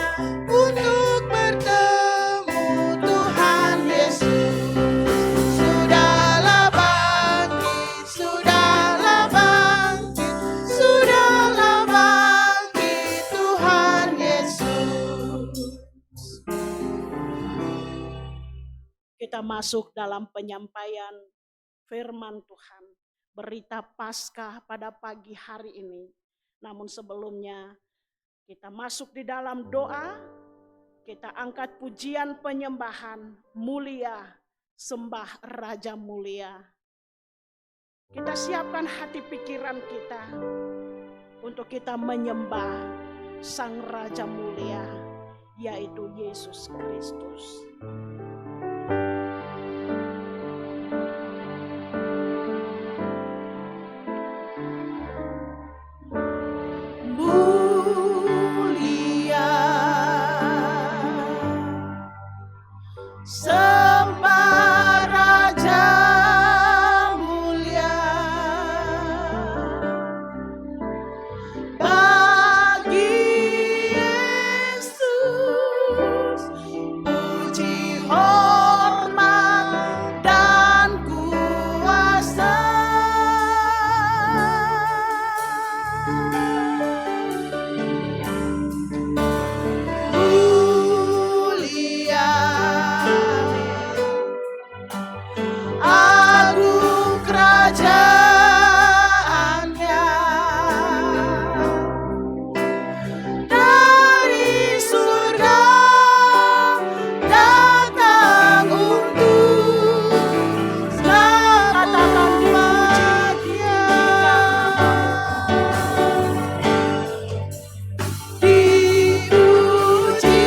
untuk bertemu Tuhan Yesus. Sudahlah bangkit, sudahlah bangkit, sudahlah bangkit Tuhan Yesus. Kita masuk dalam penyampaian firman Tuhan, berita Paskah pada pagi hari ini. Namun sebelumnya kita masuk di dalam doa, kita angkat pujian penyembahan, mulia, sembah Raja mulia. Kita siapkan hati pikiran kita untuk kita menyembah Sang Raja mulia, yaitu Yesus Kristus. Mulia, sembah Raja mulia, bagi Yesus puji hormat dan kuasa. Mulia, agung kerajaannya, dari surga datang untuk selamatkan umatnya. Dipuji,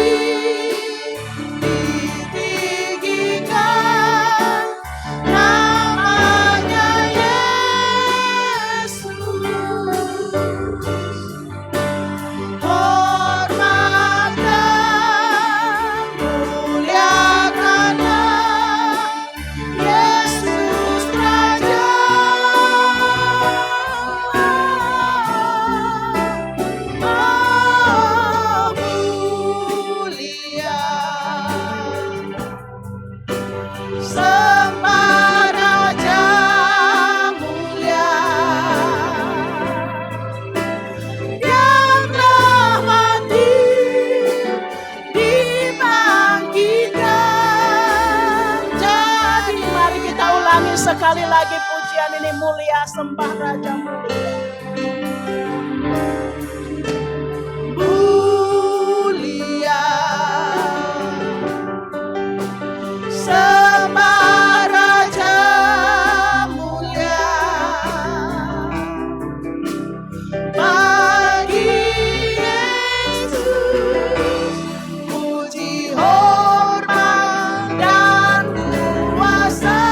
ditinggikan namanya Yesus. Hormat dan muliakanlah Yesus Raja. Mulia, sembah Raja mulia, yang telah mati dibangkitkan. Jadi Mari kita ulangi sekali lagi pujian ini, mulia, sembah Raja mulia. mulia, sembah Raja mulia, bagi Yesus puji hormat dan kuasa.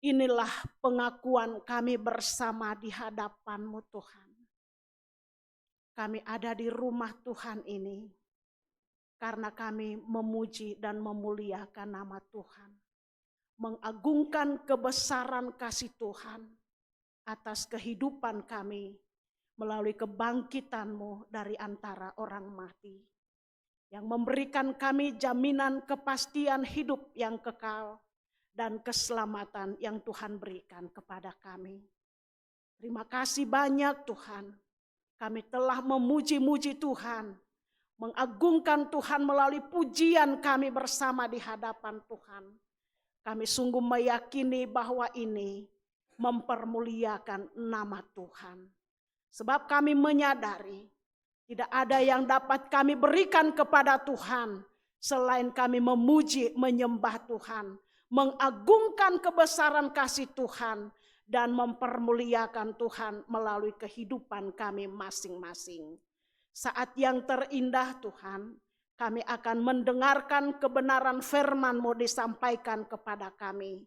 inilah pengakuan kami bersama di hadapan-Mu Tuhan. Kami ada di rumah Tuhan ini karena kami memuji dan memuliakan nama Tuhan. Mengagungkan kebesaran kasih Tuhan atas kehidupan kami melalui kebangkitan-Mu dari antara orang mati. Yang memberikan kami jaminan kepastian hidup yang kekal dan keselamatan yang Tuhan berikan kepada kami. Terima kasih banyak Tuhan. Kami telah memuji-muji Tuhan, mengagungkan Tuhan melalui pujian kami bersama di hadapan Tuhan. Kami sungguh meyakini bahwa ini mempermuliakan nama Tuhan. Sebab kami menyadari tidak ada yang dapat kami berikan kepada Tuhan selain kami memuji, menyembah Tuhan, mengagungkan kebesaran kasih Tuhan, dan mempermuliakan Tuhan melalui kehidupan kami masing-masing. Saat yang terindah Tuhan, kami akan mendengarkan kebenaran firman-Mu disampaikan kepada kami.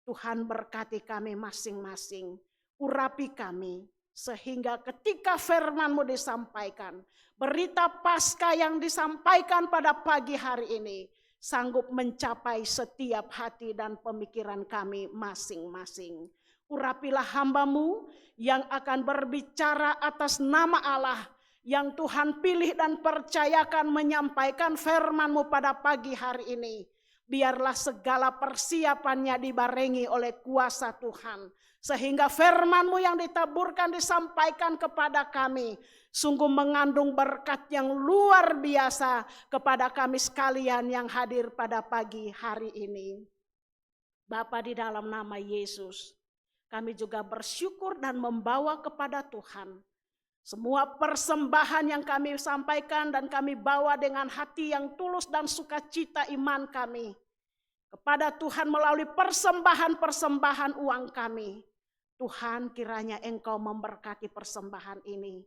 Tuhan berkati kami masing-masing, urapi kami, sehingga ketika firman-Mu disampaikan, berita Paskah yang disampaikan pada pagi hari ini sanggup mencapai setiap hati dan pemikiran kami masing-masing. Urapilah hamba-Mu yang akan berbicara atas nama Allah yang Tuhan pilih dan percayakan menyampaikan firman-Mu pada pagi hari ini. Biarlah segala persiapannya dibarengi oleh kuasa Tuhan. Sehingga firman-Mu yang ditaburkan disampaikan kepada kami sungguh mengandung berkat yang luar biasa kepada kami sekalian yang hadir pada pagi hari ini. Bapa, di dalam nama Yesus, kami juga bersyukur dan membawa kepada Tuhan semua persembahan yang kami sampaikan dan kami bawa dengan hati yang tulus dan sukacita iman kami kepada Tuhan melalui persembahan-persembahan uang kami. Tuhan, kiranya Engkau memberkati persembahan ini.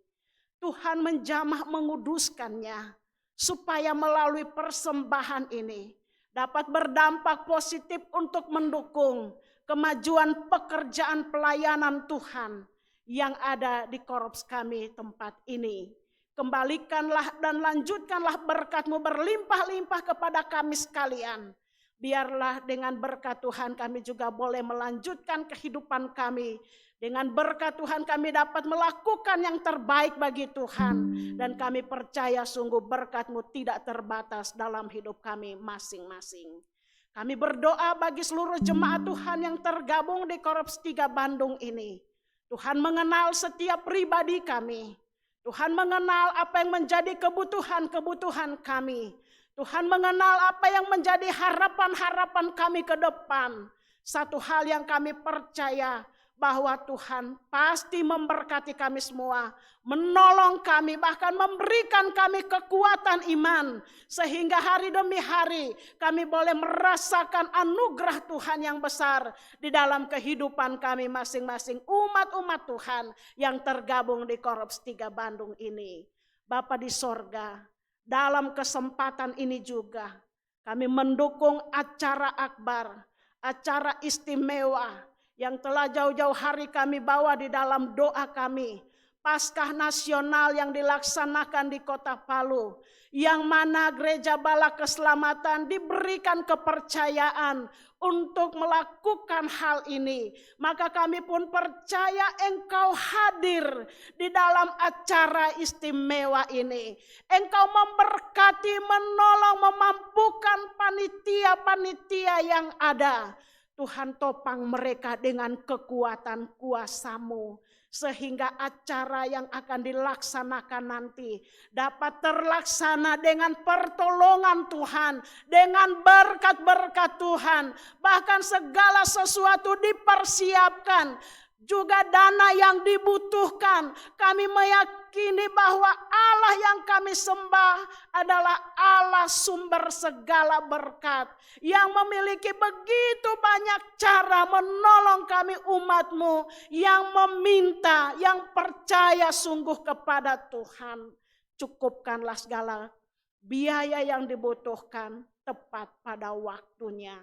Tuhan menjamah menguduskannya supaya melalui persembahan ini dapat berdampak positif untuk mendukung kemajuan pekerjaan pelayanan Tuhan yang ada di korps kami tempat ini. Kembalikanlah dan lanjutkanlah berkat-Mu berlimpah-limpah kepada kami sekalian. Biarlah dengan berkat Tuhan kami juga boleh melanjutkan kehidupan kami. Dengan berkat Tuhan kami dapat melakukan yang terbaik bagi Tuhan. Dan kami percaya sungguh berkat-Mu tidak terbatas dalam hidup kami masing-masing. Kami berdoa bagi seluruh jemaat Tuhan yang tergabung di Korps 3 Bandung ini. Tuhan mengenal setiap pribadi kami. Tuhan mengenal apa yang menjadi kebutuhan-kebutuhan kami. Tuhan mengenal apa yang menjadi harapan-harapan kami ke depan. Satu hal yang kami percaya bahwa Tuhan pasti memberkati kami semua, menolong kami, bahkan memberikan kami kekuatan iman. Sehingga hari demi hari kami boleh merasakan anugerah Tuhan yang besar di dalam kehidupan kami masing-masing umat-umat Tuhan yang tergabung di Korps 3 Bandung ini. Bapa di sorga, dalam kesempatan ini juga kami mendukung acara akbar, acara istimewa yang telah jauh-jauh hari kami bawa di dalam doa kami. Paskah nasional yang dilaksanakan di Kota Palu, yang mana Gereja Bala Keselamatan diberikan kepercayaan untuk melakukan hal ini. Maka kami pun percaya Engkau hadir di dalam acara istimewa ini. Engkau memberkati, menolong, memampukan panitia-panitia yang ada. Tuhan, topang mereka dengan kekuatan kuasa-Mu, sehingga acara yang akan dilaksanakan nanti dapat terlaksana dengan pertolongan Tuhan, dengan berkat-berkat Tuhan. Bahkan segala sesuatu dipersiapkan, juga dana yang dibutuhkan. Kami meyakini bahwa Allah yang kami sembah adalah Allah sumber segala berkat, yang memiliki begitu banyak cara menolong kami umat-Mu yang meminta, yang percaya sungguh kepada Tuhan. Cukupkanlah segala biaya yang dibutuhkan tepat pada waktunya.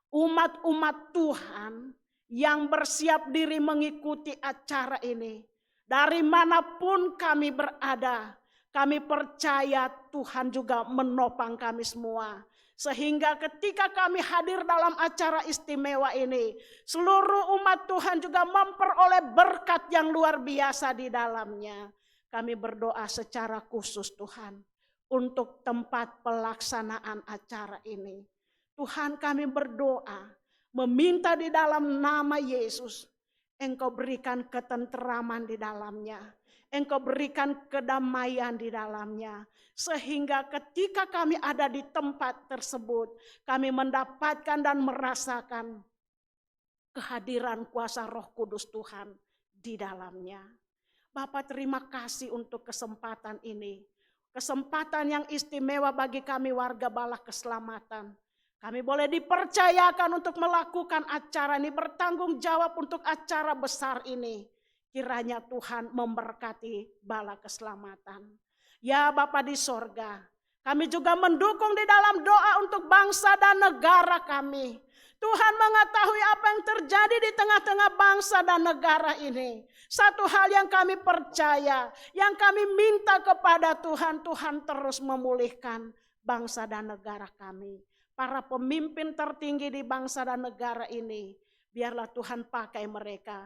Umat-umat Tuhan yang bersiap diri mengikuti acara ini. Dari manapun kami berada, kami percaya Tuhan juga menopang kami semua. Sehingga ketika kami hadir dalam acara istimewa ini, seluruh umat Tuhan juga memperoleh berkat yang luar biasa di dalamnya. Kami berdoa secara khusus Tuhan untuk tempat pelaksanaan acara ini. Tuhan, kami berdoa, meminta di dalam nama Yesus, Engkau berikan ketenteraman di dalamnya. Engkau berikan kedamaian di dalamnya. Sehingga ketika kami ada di tempat tersebut, kami mendapatkan dan merasakan kehadiran kuasa Roh Kudus Tuhan di dalamnya. Bapak, terima kasih untuk kesempatan ini. Kesempatan yang istimewa bagi kami warga Bala Keselamatan. Kami boleh dipercayakan untuk melakukan acara ini, bertanggung jawab untuk acara besar ini. Kiranya Tuhan memberkati Bala Keselamatan. Ya Bapa di sorga, kami juga mendukung di dalam doa untuk bangsa dan negara kami. Tuhan mengetahui apa yang terjadi di tengah-tengah bangsa dan negara ini. Satu hal yang kami percaya, yang kami minta kepada Tuhan, Tuhan terus memulihkan bangsa dan negara kami. Para pemimpin tertinggi di bangsa dan negara ini, biarlah Tuhan pakai mereka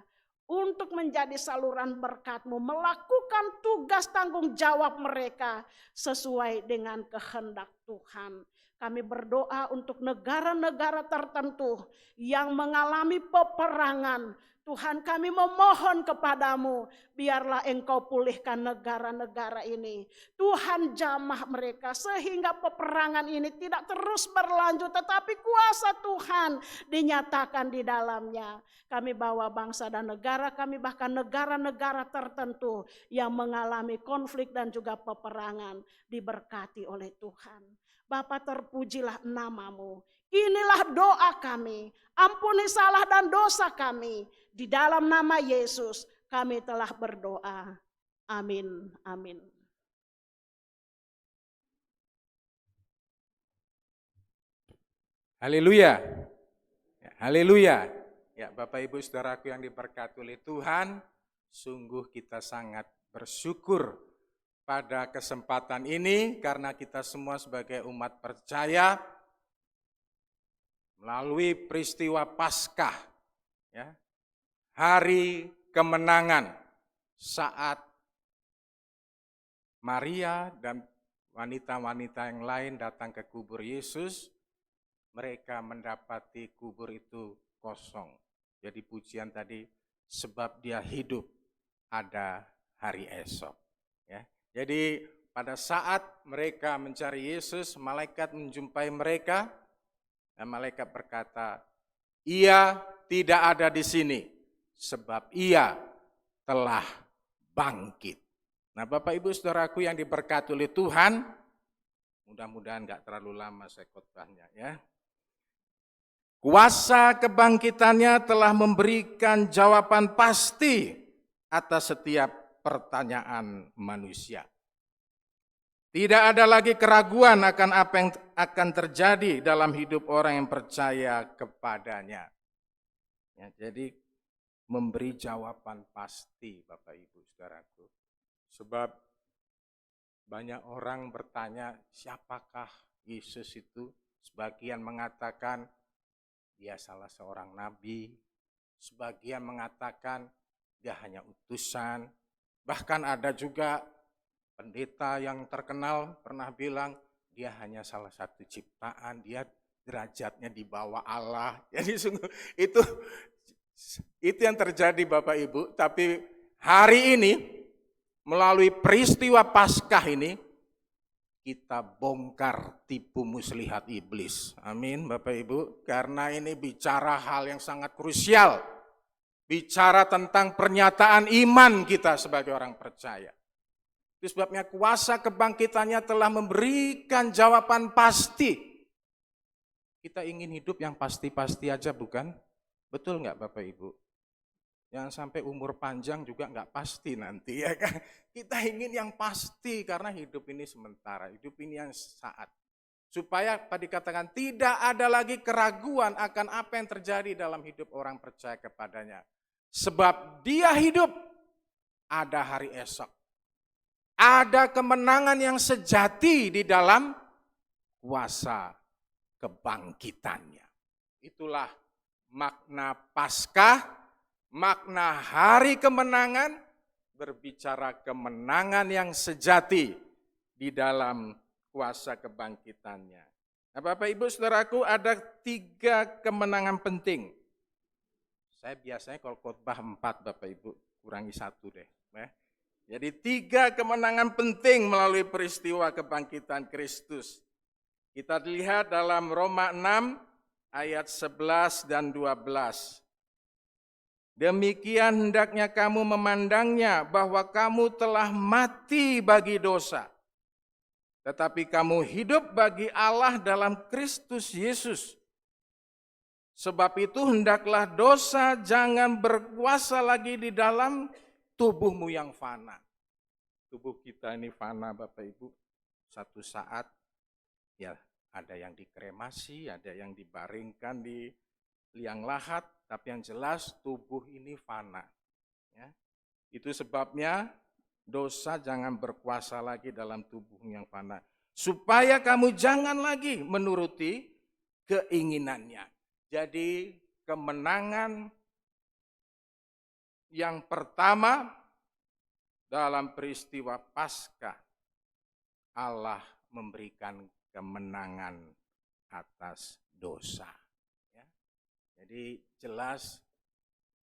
untuk menjadi saluran berkat-Mu, melakukan tugas tanggung jawab mereka sesuai dengan kehendak Tuhan. Kami berdoa untuk negara-negara tertentu yang mengalami peperangan. Tuhan, kami memohon kepadamu, biarlah Engkau pulihkan negara-negara ini. Tuhan, jamah mereka sehingga peperangan ini tidak terus berlanjut, tetapi kuasa Tuhan dinyatakan di dalamnya. Kami bawa bangsa dan negara kami, bahkan negara-negara tertentu yang mengalami konflik dan juga peperangan, diberkati oleh Tuhan. Bapa, terpujilah nama-Mu. Inilah doa kami. Ampuni salah dan dosa kami. Di dalam nama Yesus kami telah berdoa. Amin. Amin. Haleluya. Haleluya. Ya, Bapak Ibu Saudaraku yang diberkati oleh Tuhan, sungguh kita sangat bersyukur pada kesempatan ini karena kita semua sebagai umat percaya melalui peristiwa Paskah, ya, hari kemenangan saat Maria dan wanita-wanita yang lain datang ke kubur Yesus, mereka mendapati kubur itu kosong. Jadi pujian tadi, sebab dia hidup ada hari esok. Ya. Jadi pada saat mereka mencari Yesus, malaikat menjumpai mereka, dan malaikat berkata, ia tidak ada di sini, sebab ia telah bangkit. Nah Bapak Ibu Saudaraku yang diberkati oleh Tuhan, mudah-mudahan gak terlalu lama saya khotbahnya ya. Kuasa kebangkitannya telah memberikan jawaban pasti atas setiap pertanyaan manusia. Tidak ada lagi keraguan akan apa yang akan terjadi dalam hidup orang yang percaya kepadanya. Ya, jadi memberi jawaban pasti Bapak Ibu Saudaraku. Sebab banyak orang bertanya siapakah Yesus itu. Sebagian mengatakan dia salah seorang nabi. Sebagian mengatakan dia hanya utusan. Bahkan ada juga pendeta yang terkenal pernah bilang dia hanya salah satu ciptaan, dia derajatnya di bawah Allah. Jadi sungguh itu yang terjadi Bapak Ibu. Tapi hari ini melalui peristiwa Paskah ini kita bongkar tipu muslihat iblis. Amin Bapak Ibu. Karena ini bicara hal yang sangat krusial. Bicara tentang pernyataan iman kita sebagai orang percaya. Itu sebabnya kuasa kebangkitannya telah memberikan jawaban pasti. Kita ingin hidup yang pasti-pasti aja bukan? Betul nggak Bapak Ibu? Jangan sampai umur panjang juga nggak pasti nanti ya kan? Kita ingin yang pasti karena hidup ini sementara, hidup ini yang saat. Supaya tadi katakan tidak ada lagi keraguan akan apa yang terjadi dalam hidup orang percaya kepadanya. Sebab dia hidup, ada hari esok. Ada kemenangan yang sejati di dalam kuasa kebangkitannya. Itulah makna Paskah, makna hari kemenangan, berbicara kemenangan yang sejati di dalam kuasa kebangkitannya. Nah, Bapak Ibu Saudaraku, ada 3 kemenangan penting. Saya biasanya kalau khotbah 4, Bapak Ibu, kurangi 1 deh. Jadi 3 kemenangan penting melalui peristiwa kebangkitan Kristus. Kita lihat dalam Roma 6 ayat 11 dan 12. Demikian hendaknya kamu memandangnya, bahwa kamu telah mati bagi dosa, tetapi kamu hidup bagi Allah dalam Kristus Yesus. Sebab itu hendaklah dosa jangan berkuasa lagi di dalam tubuhmu yang fana. Tubuh kita ini fana, Bapak Ibu. Satu saat ya ada yang dikremasi, ada yang dibaringkan di liang lahat, tapi yang jelas tubuh ini fana. Ya. Itu sebabnya dosa jangan berkuasa lagi dalam tubuh yang fana. Supaya kamu jangan lagi menuruti keinginannya. Jadi kemenangan yang pertama dalam peristiwa Paskah, Allah memberikan kemenangan atas dosa. Ya. Jadi jelas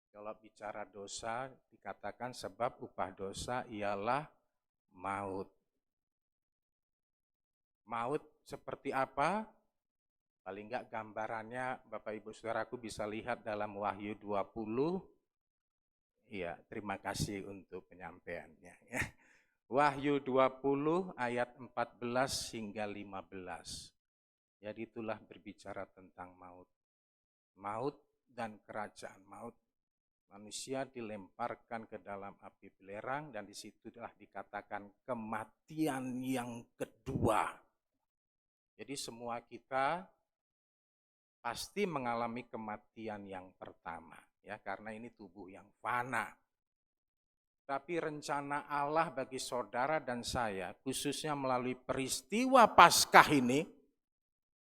kalau bicara dosa dikatakan sebab upah dosa ialah maut. Maut seperti apa? Paling enggak gambarannya Bapak Ibu Saudaraku bisa lihat dalam Wahyu 20. Iya, terima kasih untuk penyampaiannya. Wahyu 20 ayat 14 hingga 15. Jadi itulah berbicara tentang maut. Maut dan kerajaan maut. Manusia dilemparkan ke dalam api belerang dan disitulah dikatakan kematian yang kedua. Jadi semua kita pasti mengalami kematian yang pertama, ya, karena ini tubuh yang fana. Tapi rencana Allah bagi saudara dan saya, khususnya melalui peristiwa Paskah ini,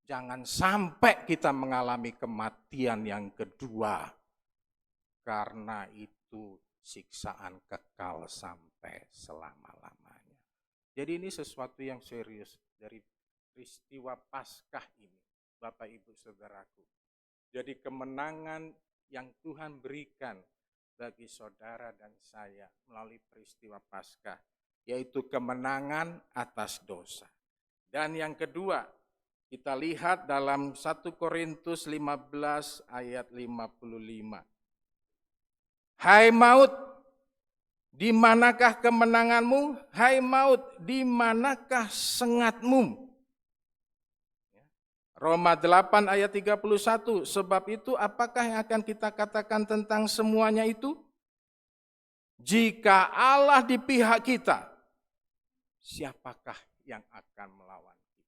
jangan sampai kita mengalami kematian yang kedua. Karena itu siksaan kekal sampai selama-lamanya. Jadi ini sesuatu yang serius dari peristiwa Paskah ini, Bapak Ibu Saudaraku. Jadi kemenangan yang Tuhan berikan bagi saudara dan saya melalui peristiwa Paskah, yaitu kemenangan atas dosa. Dan yang kedua, kita lihat dalam 1 Korintus 15 ayat 55. Hai maut, di manakah kemenanganmu? Hai maut, di manakah sengatmu? Roma 8 ayat 31, sebab itu apakah yang akan kita katakan tentang semuanya itu? Jika Allah di pihak kita, siapakah yang akan melawan kita?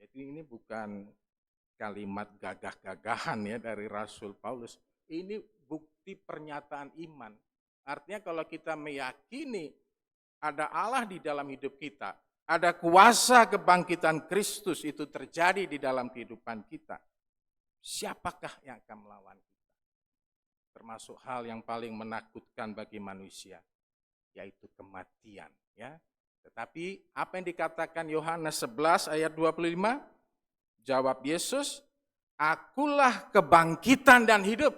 Jadi ini bukan kalimat gagah-gagahan ya dari Rasul Paulus. Ini bukti pernyataan iman. Artinya kalau kita meyakini ada Allah di dalam hidup kita, ada kuasa kebangkitan Kristus itu terjadi di dalam kehidupan kita, siapakah yang akan melawan kita? Termasuk hal yang paling menakutkan bagi manusia, yaitu kematian. Ya. Tetapi apa yang dikatakan Yohanes 11 ayat 25? Jawab Yesus, akulah kebangkitan dan hidup.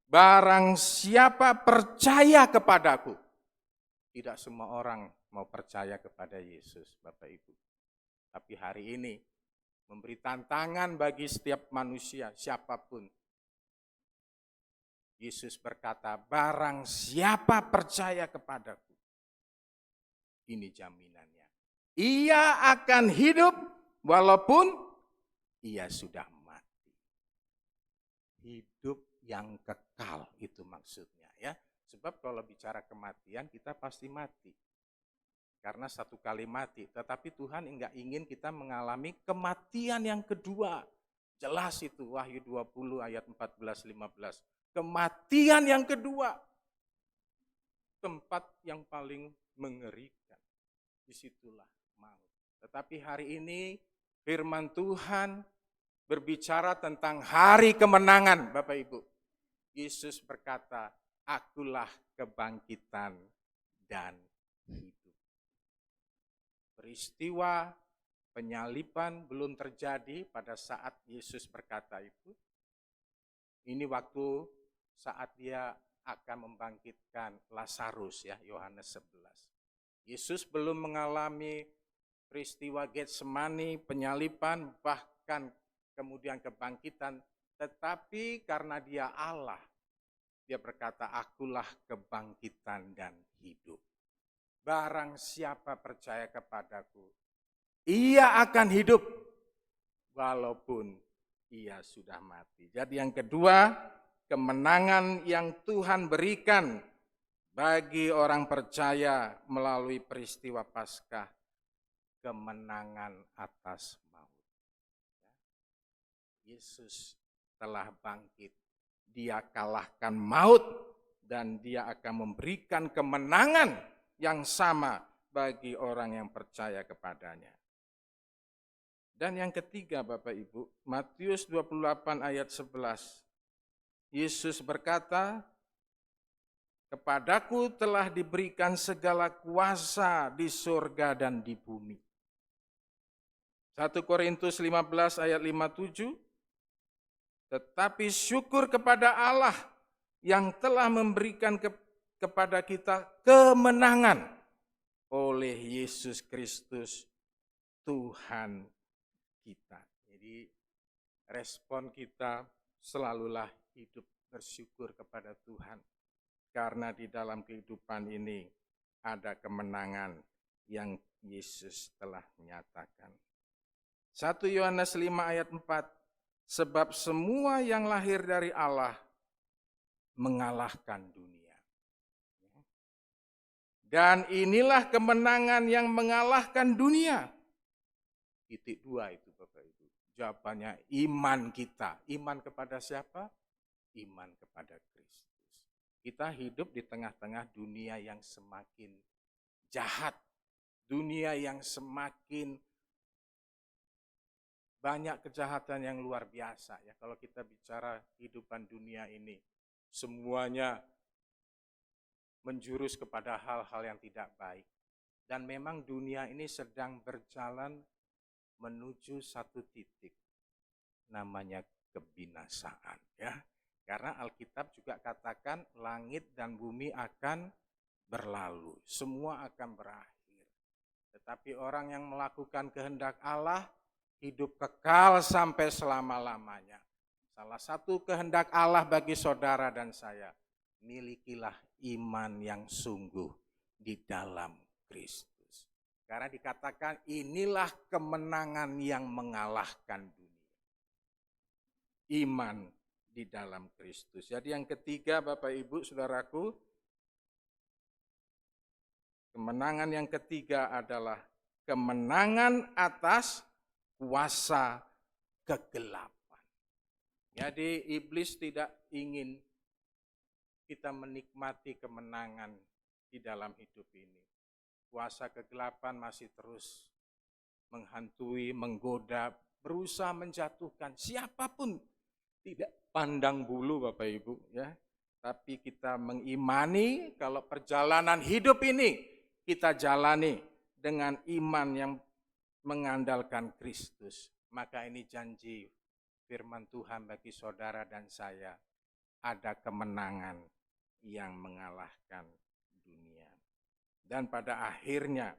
Barang siapa percaya kepadaku. Tidak semua orang mau percaya kepada Yesus, Bapak Ibu. Tapi hari ini memberi tantangan bagi setiap manusia, siapapun. Yesus berkata, barang siapa percaya kepadaku. Ini jaminannya. Ia akan hidup walaupun ia sudah mati. Hidup yang kekal itu maksudnya ya. Sebab kalau bicara kematian kita pasti mati. karena satu kali mati. Tetapi Tuhan enggak ingin kita mengalami kematian yang kedua. Jelas itu Wahyu 20 ayat 14-15. Kematian yang kedua. Tempat yang paling mengerikan. Disitulah maut. Tetapi hari ini firman Tuhan berbicara tentang hari kemenangan, Bapak Ibu. Yesus berkata, akulah kebangkitan dan hidup. Peristiwa penyaliban belum terjadi pada saat Yesus berkata itu. Ini waktu saat dia akan membangkitkan Lazarus, ya, Yohanes 11. Yesus belum mengalami peristiwa Getsemani, penyaliban, bahkan kemudian kebangkitan. Tetapi karena dia Allah, dia berkata, akulah kebangkitan dan hidup. Barang siapa percaya kepadaku, ia akan hidup walaupun ia sudah mati. Jadi yang kedua, kemenangan yang Tuhan berikan bagi orang percaya melalui peristiwa Paskah, kemenangan atas maut. Yesus telah bangkit, dia kalahkan maut dan dia akan memberikan kemenangan yang sama bagi orang yang percaya kepadanya. Dan yang ketiga Bapak Ibu, Matius 28 ayat 11. Yesus berkata, kepadaku telah diberikan segala kuasa di surga dan di bumi. 1 Korintus 15 ayat 57. Tetapi syukur kepada Allah yang telah memberikan kepada kita kemenangan oleh Yesus Kristus Tuhan kita. Jadi respon kita selalulah hidup bersyukur kepada Tuhan. Karena di dalam kehidupan ini ada kemenangan yang Yesus telah menyatakan. 1 Yohanes 5 ayat 4. Sebab semua yang lahir dari Allah mengalahkan dunia. Dan inilah kemenangan yang mengalahkan dunia. Titik 2 itu Bapak Ibu. Jawabannya iman kita. Iman kepada siapa? Iman kepada Kristus. Kita hidup di tengah-tengah dunia yang semakin jahat. Dunia yang semakin banyak kejahatan yang luar biasa. Ya, kalau kita bicara kehidupan dunia ini, semuanya menjurus kepada hal-hal yang tidak baik. Dan memang dunia ini sedang berjalan menuju satu titik, namanya kebinasaan. Ya, karena Alkitab juga katakan langit dan bumi akan berlalu, semua akan berakhir. Tetapi orang yang melakukan kehendak Allah hidup kekal sampai selama-lamanya. Salah satu kehendak Allah bagi saudara dan saya, milikilah iman yang sungguh di dalam Kristus. Karena dikatakan inilah kemenangan yang mengalahkan dunia. Iman di dalam Kristus. Jadi yang ketiga Bapak Ibu Saudaraku, kemenangan yang ketiga adalah kemenangan atas kuasa kegelapan. Jadi iblis tidak ingin kita menikmati kemenangan di dalam hidup ini. Kuasa kegelapan masih terus menghantui, menggoda, berusaha menjatuhkan siapapun, tidak pandang bulu Bapak Ibu, ya. Tapi kita mengimani kalau perjalanan hidup ini kita jalani dengan iman yang mengandalkan Kristus, maka ini janji firman Tuhan bagi saudara dan saya, ada kemenangan yang mengalahkan dunia. Dan pada akhirnya,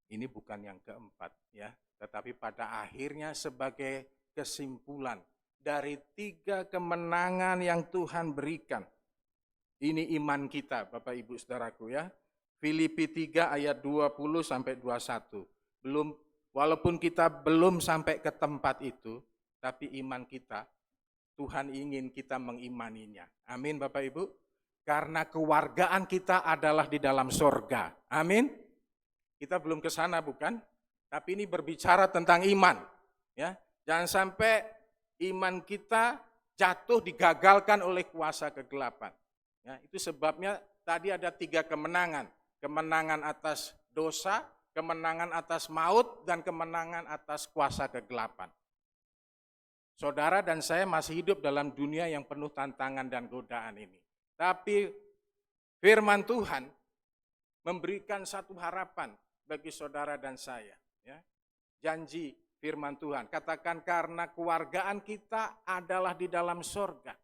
ini bukan yang keempat ya, tetapi pada akhirnya sebagai kesimpulan dari 3 kemenangan yang Tuhan berikan. Ini iman kita Bapak Ibu Saudaraku ya. Filipi 3 ayat 20 sampai 21. Walaupun kita belum sampai ke tempat itu, tapi iman kita, Tuhan ingin kita mengimaninya. Amin Bapak Ibu. karena kewargaan kita adalah di dalam sorga. Amin. Kita belum ke sana bukan? Tapi ini berbicara tentang iman. Ya, jangan sampai iman kita jatuh digagalkan oleh kuasa kegelapan. Ya, itu sebabnya tadi ada 3 kemenangan. Kemenangan atas dosa, kemenangan atas maut, dan kemenangan atas kuasa kegelapan. Saudara dan saya masih hidup dalam dunia yang penuh tantangan dan godaan ini. Tapi firman Tuhan memberikan satu harapan bagi saudara dan saya. Ya. Janji firman Tuhan, katakan karena kewargaan kita adalah di dalam sorga.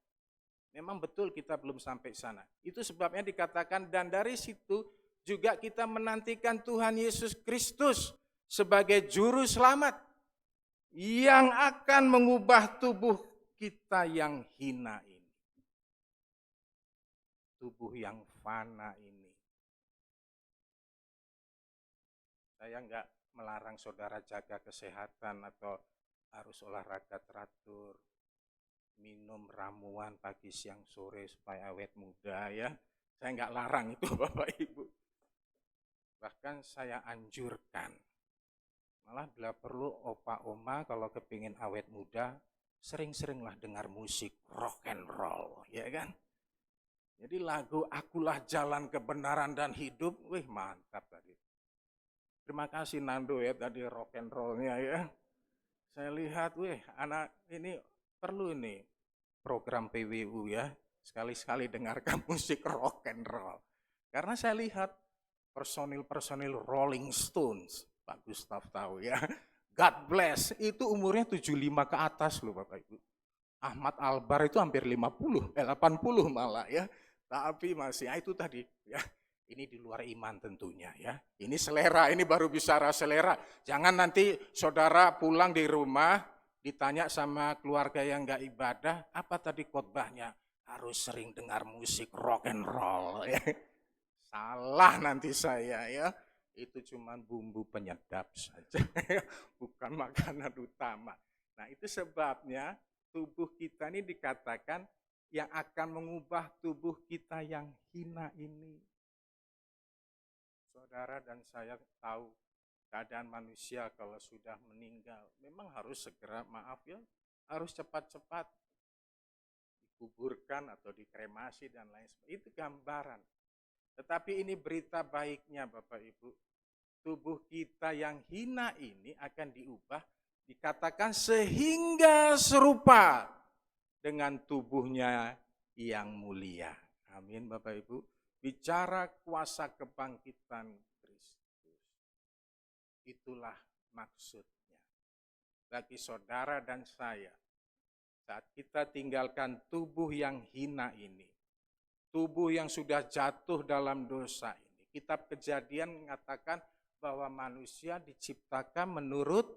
Memang betul kita belum sampai sana. Itu sebabnya dikatakan dan dari situ juga kita menantikan Tuhan Yesus Kristus sebagai juru selamat yang akan mengubah tubuh kita yang hina ini. Tubuh yang fana ini. Saya enggak melarang saudara jaga kesehatan atau harus olahraga teratur, minum ramuan pagi, siang, sore supaya awet muda ya. Saya enggak larang itu Bapak Ibu. Bahkan saya anjurkan. Malah bila perlu opa oma kalau kepingin awet muda, sering-seringlah dengar musik rock and roll, ya kan? Jadi lagu Akulah Jalan Kebenaran dan Hidup, wih mantap tadi. Terima kasih Nando ya tadi rock and rollnya ya. Saya lihat, wih anak ini perlu ini program PWU ya. Sekali-sekali dengarkan musik rock and roll. Karena saya lihat personil Rolling Stones, Pak Gustaf tahu ya. God Bless, itu umurnya 75 ke atas loh Bapak Ibu. Ahmad Albar itu hampir 80 malah ya. Tapi masih, itu tadi ya. Ini di luar iman tentunya ya. Ini selera, ini baru bicara selera. Jangan nanti saudara pulang di rumah, ditanya sama keluarga yang enggak ibadah, apa tadi khotbahnya? Harus sering dengar musik rock and roll ya. Salah nanti saya ya. Itu cuma bumbu penyedap saja, bukan makanan utama. Nah itu sebabnya tubuh kita ini dikatakan yang akan mengubah tubuh kita yang hina ini. Saudara dan saya tahu keadaan manusia kalau sudah meninggal, memang harus segera, maaf ya, harus cepat-cepat dikuburkan atau dikremasi dan lain sebagainya. Itu gambaran. Tetapi ini berita baiknya Bapak Ibu, tubuh kita yang hina ini akan diubah, dikatakan sehingga serupa dengan tubuhnya yang mulia. Amin Bapak Ibu. Bicara kuasa kebangkitan Kristus. Itulah maksudnya. Bagi saudara dan saya, saat kita tinggalkan tubuh yang hina ini, tubuh yang sudah jatuh dalam dosa ini. Kitab Kejadian mengatakan bahwa manusia diciptakan menurut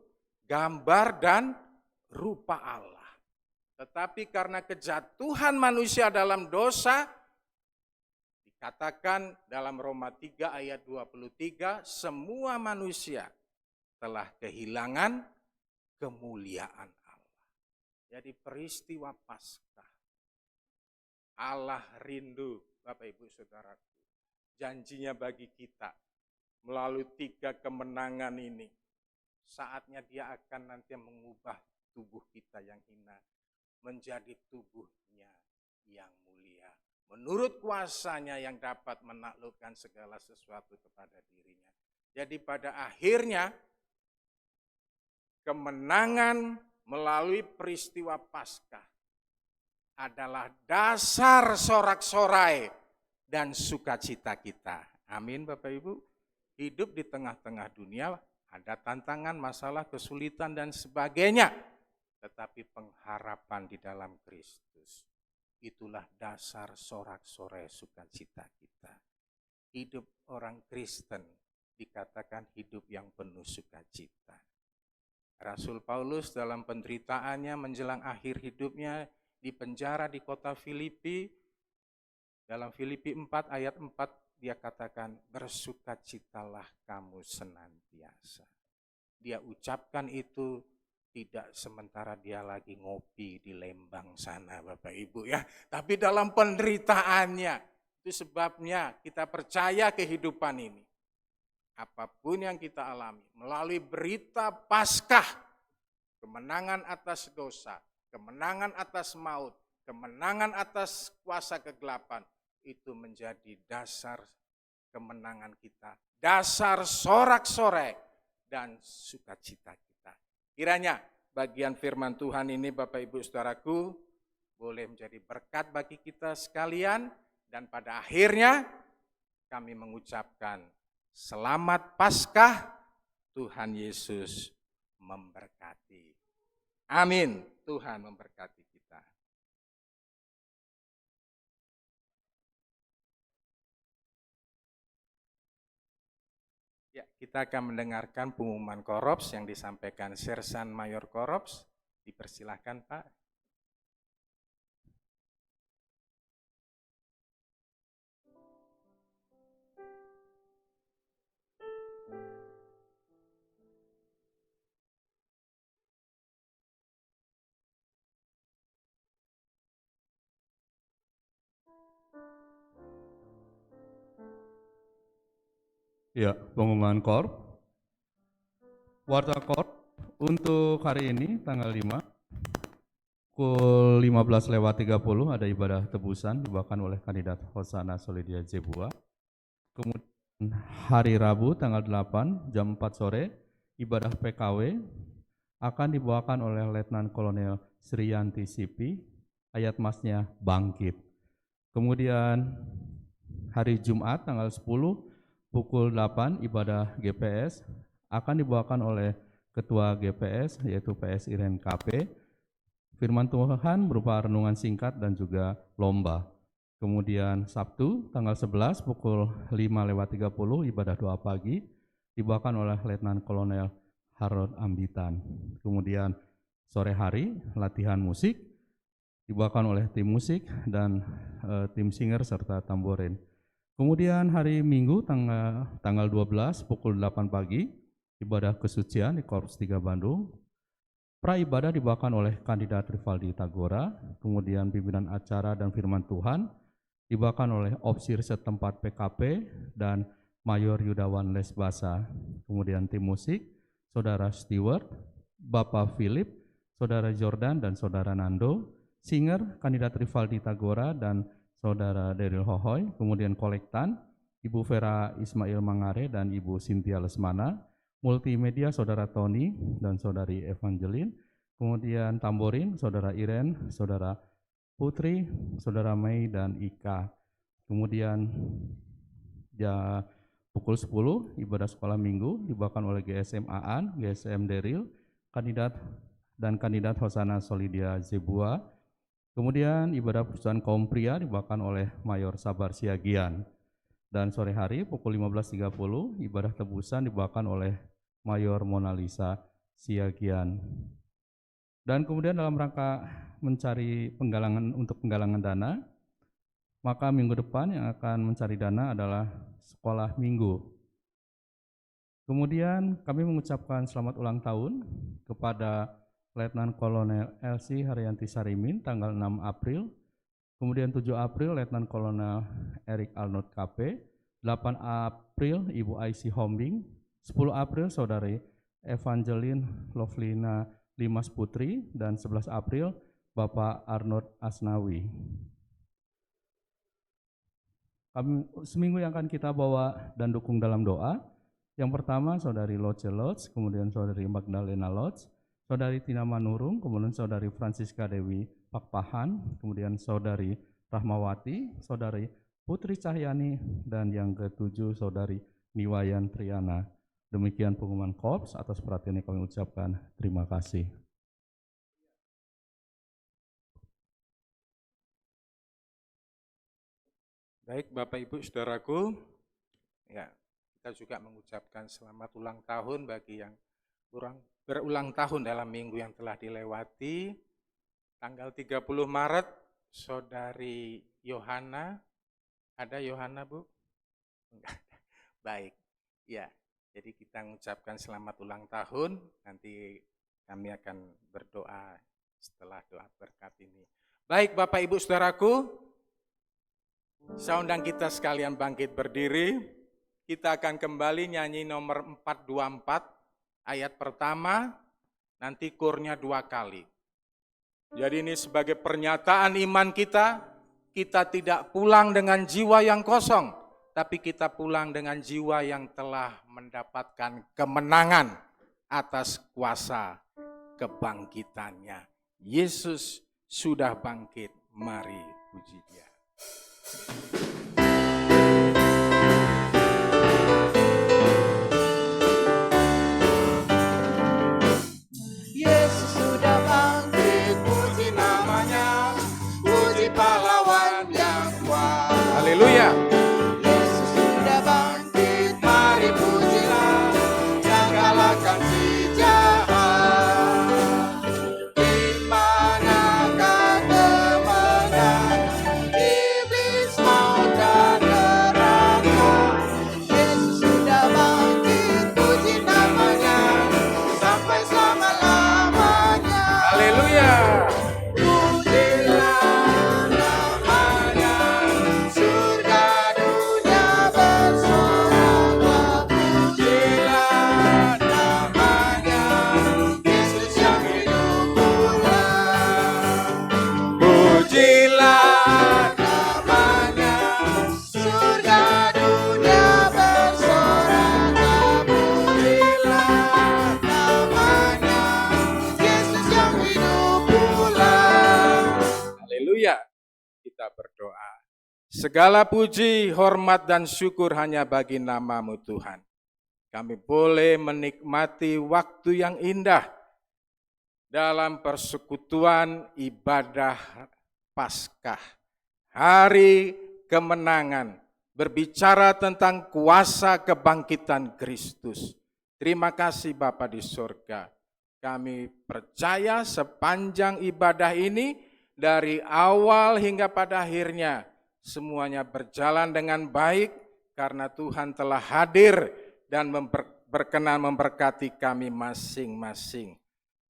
gambar dan rupa Allah. Tetapi karena kejatuhan manusia dalam dosa, dikatakan dalam Roma 3 ayat 23, semua manusia telah kehilangan kemuliaan Allah. Jadi peristiwa Paskah, Allah rindu, Bapak Ibu Saudaraku, janjinya bagi kita melalui 3 kemenangan ini. Saatnya dia akan nanti mengubah tubuh kita yang hina menjadi tubuhnya yang mulia. Menurut kuasanya yang dapat menaklukkan segala sesuatu kepada dirinya. Jadi pada akhirnya kemenangan melalui peristiwa Paskah adalah dasar sorak-sorai dan sukacita kita. Amin Bapak Ibu. Hidup di tengah-tengah dunia ada tantangan, masalah, kesulitan dan sebagainya. Tetapi pengharapan di dalam Kristus, itulah dasar sorak-sorai sukacita kita. Hidup orang Kristen dikatakan hidup yang penuh sukacita. Rasul Paulus dalam penderitaannya menjelang akhir hidupnya di penjara di kota Filipi, dalam Filipi 4 ayat 4 dia katakan, bersukacitalah kamu senantiasa. Dia ucapkan itu tidak sementara dia lagi ngopi di Lembang sana Bapak Ibu ya. Tapi dalam penderitaannya, Itu sebabnya kita percaya kehidupan ini. Apapun yang kita alami, melalui berita Paskah, kemenangan atas dosa, kemenangan atas maut, kemenangan atas kuasa kegelapan, itu menjadi dasar kemenangan kita, dasar sorak-sorai dan sukacita kita. Kiranya bagian firman Tuhan ini Bapak Ibu Saudaraku boleh menjadi berkat bagi kita sekalian, dan pada akhirnya kami mengucapkan selamat Paskah, Tuhan Yesus memberkati. Amin. Tuhan memberkati kita. Ya, kita akan mendengarkan pengumuman Korops yang disampaikan Sersan Mayor Korops. Dipersilahkan Pak. Ya, pengumuman KOR. Warta KOR untuk hari ini tanggal 5 pukul 15:30 ada ibadah tebusan dibawakan oleh kandidat Hosana Solidia Zebua. Kemudian hari Rabu tanggal 8 jam 4 sore ibadah PKW akan dibawakan oleh Letnan Kolonel Sriyanti Sipi, ayat masnya bangkit. Kemudian hari Jumat tanggal 10 pukul 8 ibadah GPS akan dibawakan oleh Ketua GPS yaitu PS Iren KP. Firman Tuhan berupa renungan singkat dan juga lomba. Kemudian Sabtu tanggal 11 pukul 5:30 ibadah doa pagi dibawakan oleh Letnan Kolonel Harold Ambitan. Kemudian sore hari latihan musik dibawakan oleh tim musik dan tim singer serta tamborin. Kemudian hari Minggu tanggal 12 pukul 8 pagi ibadah kesucian di Korps 3 Bandung. Pra-ibadah dibawakan oleh kandidat Rivaldi Tagora, kemudian pimpinan acara dan firman Tuhan dibawakan oleh Opsir setempat PKP dan Mayor Yudawan Lesbasa. Kemudian tim musik, Saudara Stewart, Bapak Philip, Saudara Jordan dan Saudara Nando, singer kandidat Rivaldi Tagora dan Saudara Daryl Hohoy, kemudian kolektan, Ibu Vera Ismail Mangare dan Ibu Cynthia Lesmana, multimedia Saudara Tony dan Saudari Evangeline, kemudian tamborin Saudara Iren, Saudara Putri, Saudara Mei dan Ika. Kemudian pukul 10 ibadah sekolah minggu dibawakan oleh GSM Aan, GSM Daryl, kandidat Hosana Solidia Zebua. Kemudian ibadah perusahaan kaum pria dibawakan oleh Mayor Sabar Siagian. Dan sore hari pukul 15:30 ibadah tebusan dibawakan oleh Mayor Mona Lisa Siagian. Dan kemudian dalam rangka mencari penggalangan dana, maka minggu depan yang akan mencari dana adalah sekolah minggu. Kemudian kami mengucapkan selamat ulang tahun kepada Letnan Kolonel LC Haryanti Sarimin tanggal 6 April, kemudian 7 April Letnan Kolonel Erik Arnold KP, 8 April Ibu IC Hombing, 10 April Saudari Evangeline Lovlina Limas Putri, dan 11 April Bapak Arnold Asnawi. Seminggu yang akan kita bawa dan dukung dalam doa, yang pertama Saudari Loce Lodge, kemudian Saudari Magdalena Lodge, Saudari Tina Manurung, kemudian Saudari Francisca Dewi Pakpahan, kemudian Saudari Rahmawati, Saudari Putri Cahyani, dan yang ketujuh Saudari Niwayan Triana. Demikian pengumuman Korps, atas perhatiannya kami ucapkan terima kasih. Baik Bapak Ibu Saudaraku, ya kita juga mengucapkan selamat ulang tahun bagi yang berulang tahun dalam minggu yang telah dilewati. Tanggal 30 Maret, Saudari Yohana, ada Yohana Bu? Enggak. Baik, ya. Jadi kita mengucapkan selamat ulang tahun, nanti kami akan berdoa setelah doa berkat ini. Baik Bapak Ibu Saudaraku, Saya undang kita sekalian bangkit berdiri. Kita akan kembali nyanyi nomor 424, ayat pertama, nanti kurnya 2 kali. Jadi ini sebagai pernyataan iman kita tidak pulang dengan jiwa yang kosong, tapi kita pulang dengan jiwa yang telah mendapatkan kemenangan atas kuasa kebangkitannya. Yesus sudah bangkit, mari puji Dia. Yesus sudah bangkit, puji namanya, puji pahlawan yang kuat. Haleluya. Yesus sudah bangkit, mari pujilah, yang kalahkan si jahat. Di manakah kemenangan iblis, maut dan neraka? Yesus sudah bangkit, puji namanya, sampai selama-lamanya. Haleluya. Pujilah namanya, surga dunia bersorak. Pujilah namanya, Yesus yang hidup pulang. Pujilah namanya, surga dunia bersorak. Pujilah namanya, Yesus yang hidup pulang. Haleluya. Kita berdoa. Segala puji, hormat, dan syukur hanya bagi nama-Mu Tuhan. Kami boleh menikmati waktu yang indah dalam persekutuan ibadah Paskah. Hari kemenangan, berbicara tentang kuasa kebangkitan Kristus. Terima kasih Bapa di surga. Kami percaya sepanjang ibadah ini, dari awal hingga pada akhirnya, semuanya berjalan dengan baik karena Tuhan telah hadir dan berkenan memberkati kami masing-masing.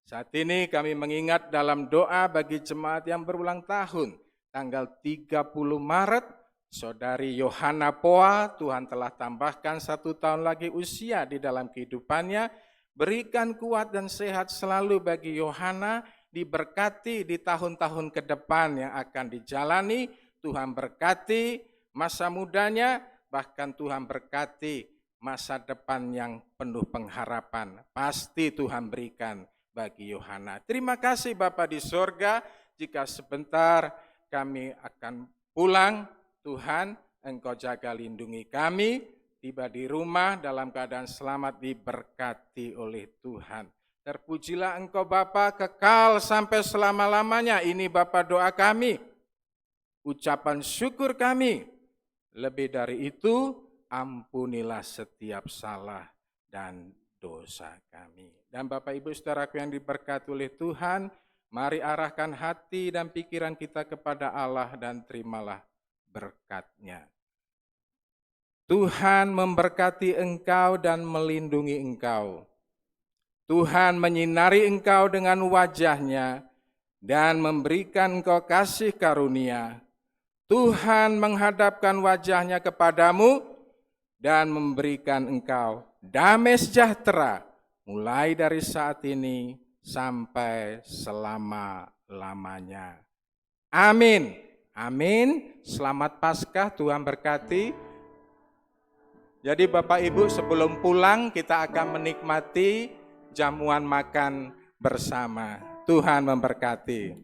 Saat ini kami mengingat dalam doa bagi jemaat yang berulang tahun, tanggal 30 Maret, Saudari Yohana Poa, Tuhan telah tambahkan 1 tahun lagi usia di dalam kehidupannya. Berikan kuat dan sehat selalu bagi Yohana, diberkati di tahun-tahun ke depan yang akan dijalani. Tuhan berkati masa mudanya, bahkan Tuhan berkati masa depan yang penuh pengharapan. Pasti Tuhan berikan bagi Yohana. Terima kasih Bapa di sorga, jika sebentar kami akan pulang, Tuhan Engkau jaga lindungi kami, tiba di rumah dalam keadaan selamat, diberkati oleh Tuhan. Terpujilah Engkau Bapa kekal sampai selama-lamanya. Ini Bapa doa kami, ucapan syukur kami. Lebih dari itu, ampunilah setiap salah dan dosa kami. Dan Bapak Ibu Saudaraku yang diberkati oleh Tuhan, mari arahkan hati dan pikiran kita kepada Allah dan terimalah berkat-Nya. Tuhan memberkati engkau dan melindungi engkau. Tuhan menyinari engkau dengan wajah-Nya dan memberikan engkau kasih karunia. Tuhan menghadapkan wajah-Nya kepadamu dan memberikan engkau damai sejahtera mulai dari saat ini sampai selama-lamanya. Amin. Amin. Selamat Paskah, Tuhan berkati. Jadi Bapak Ibu, sebelum pulang kita akan menikmati jamuan makan bersama. Tuhan memberkati.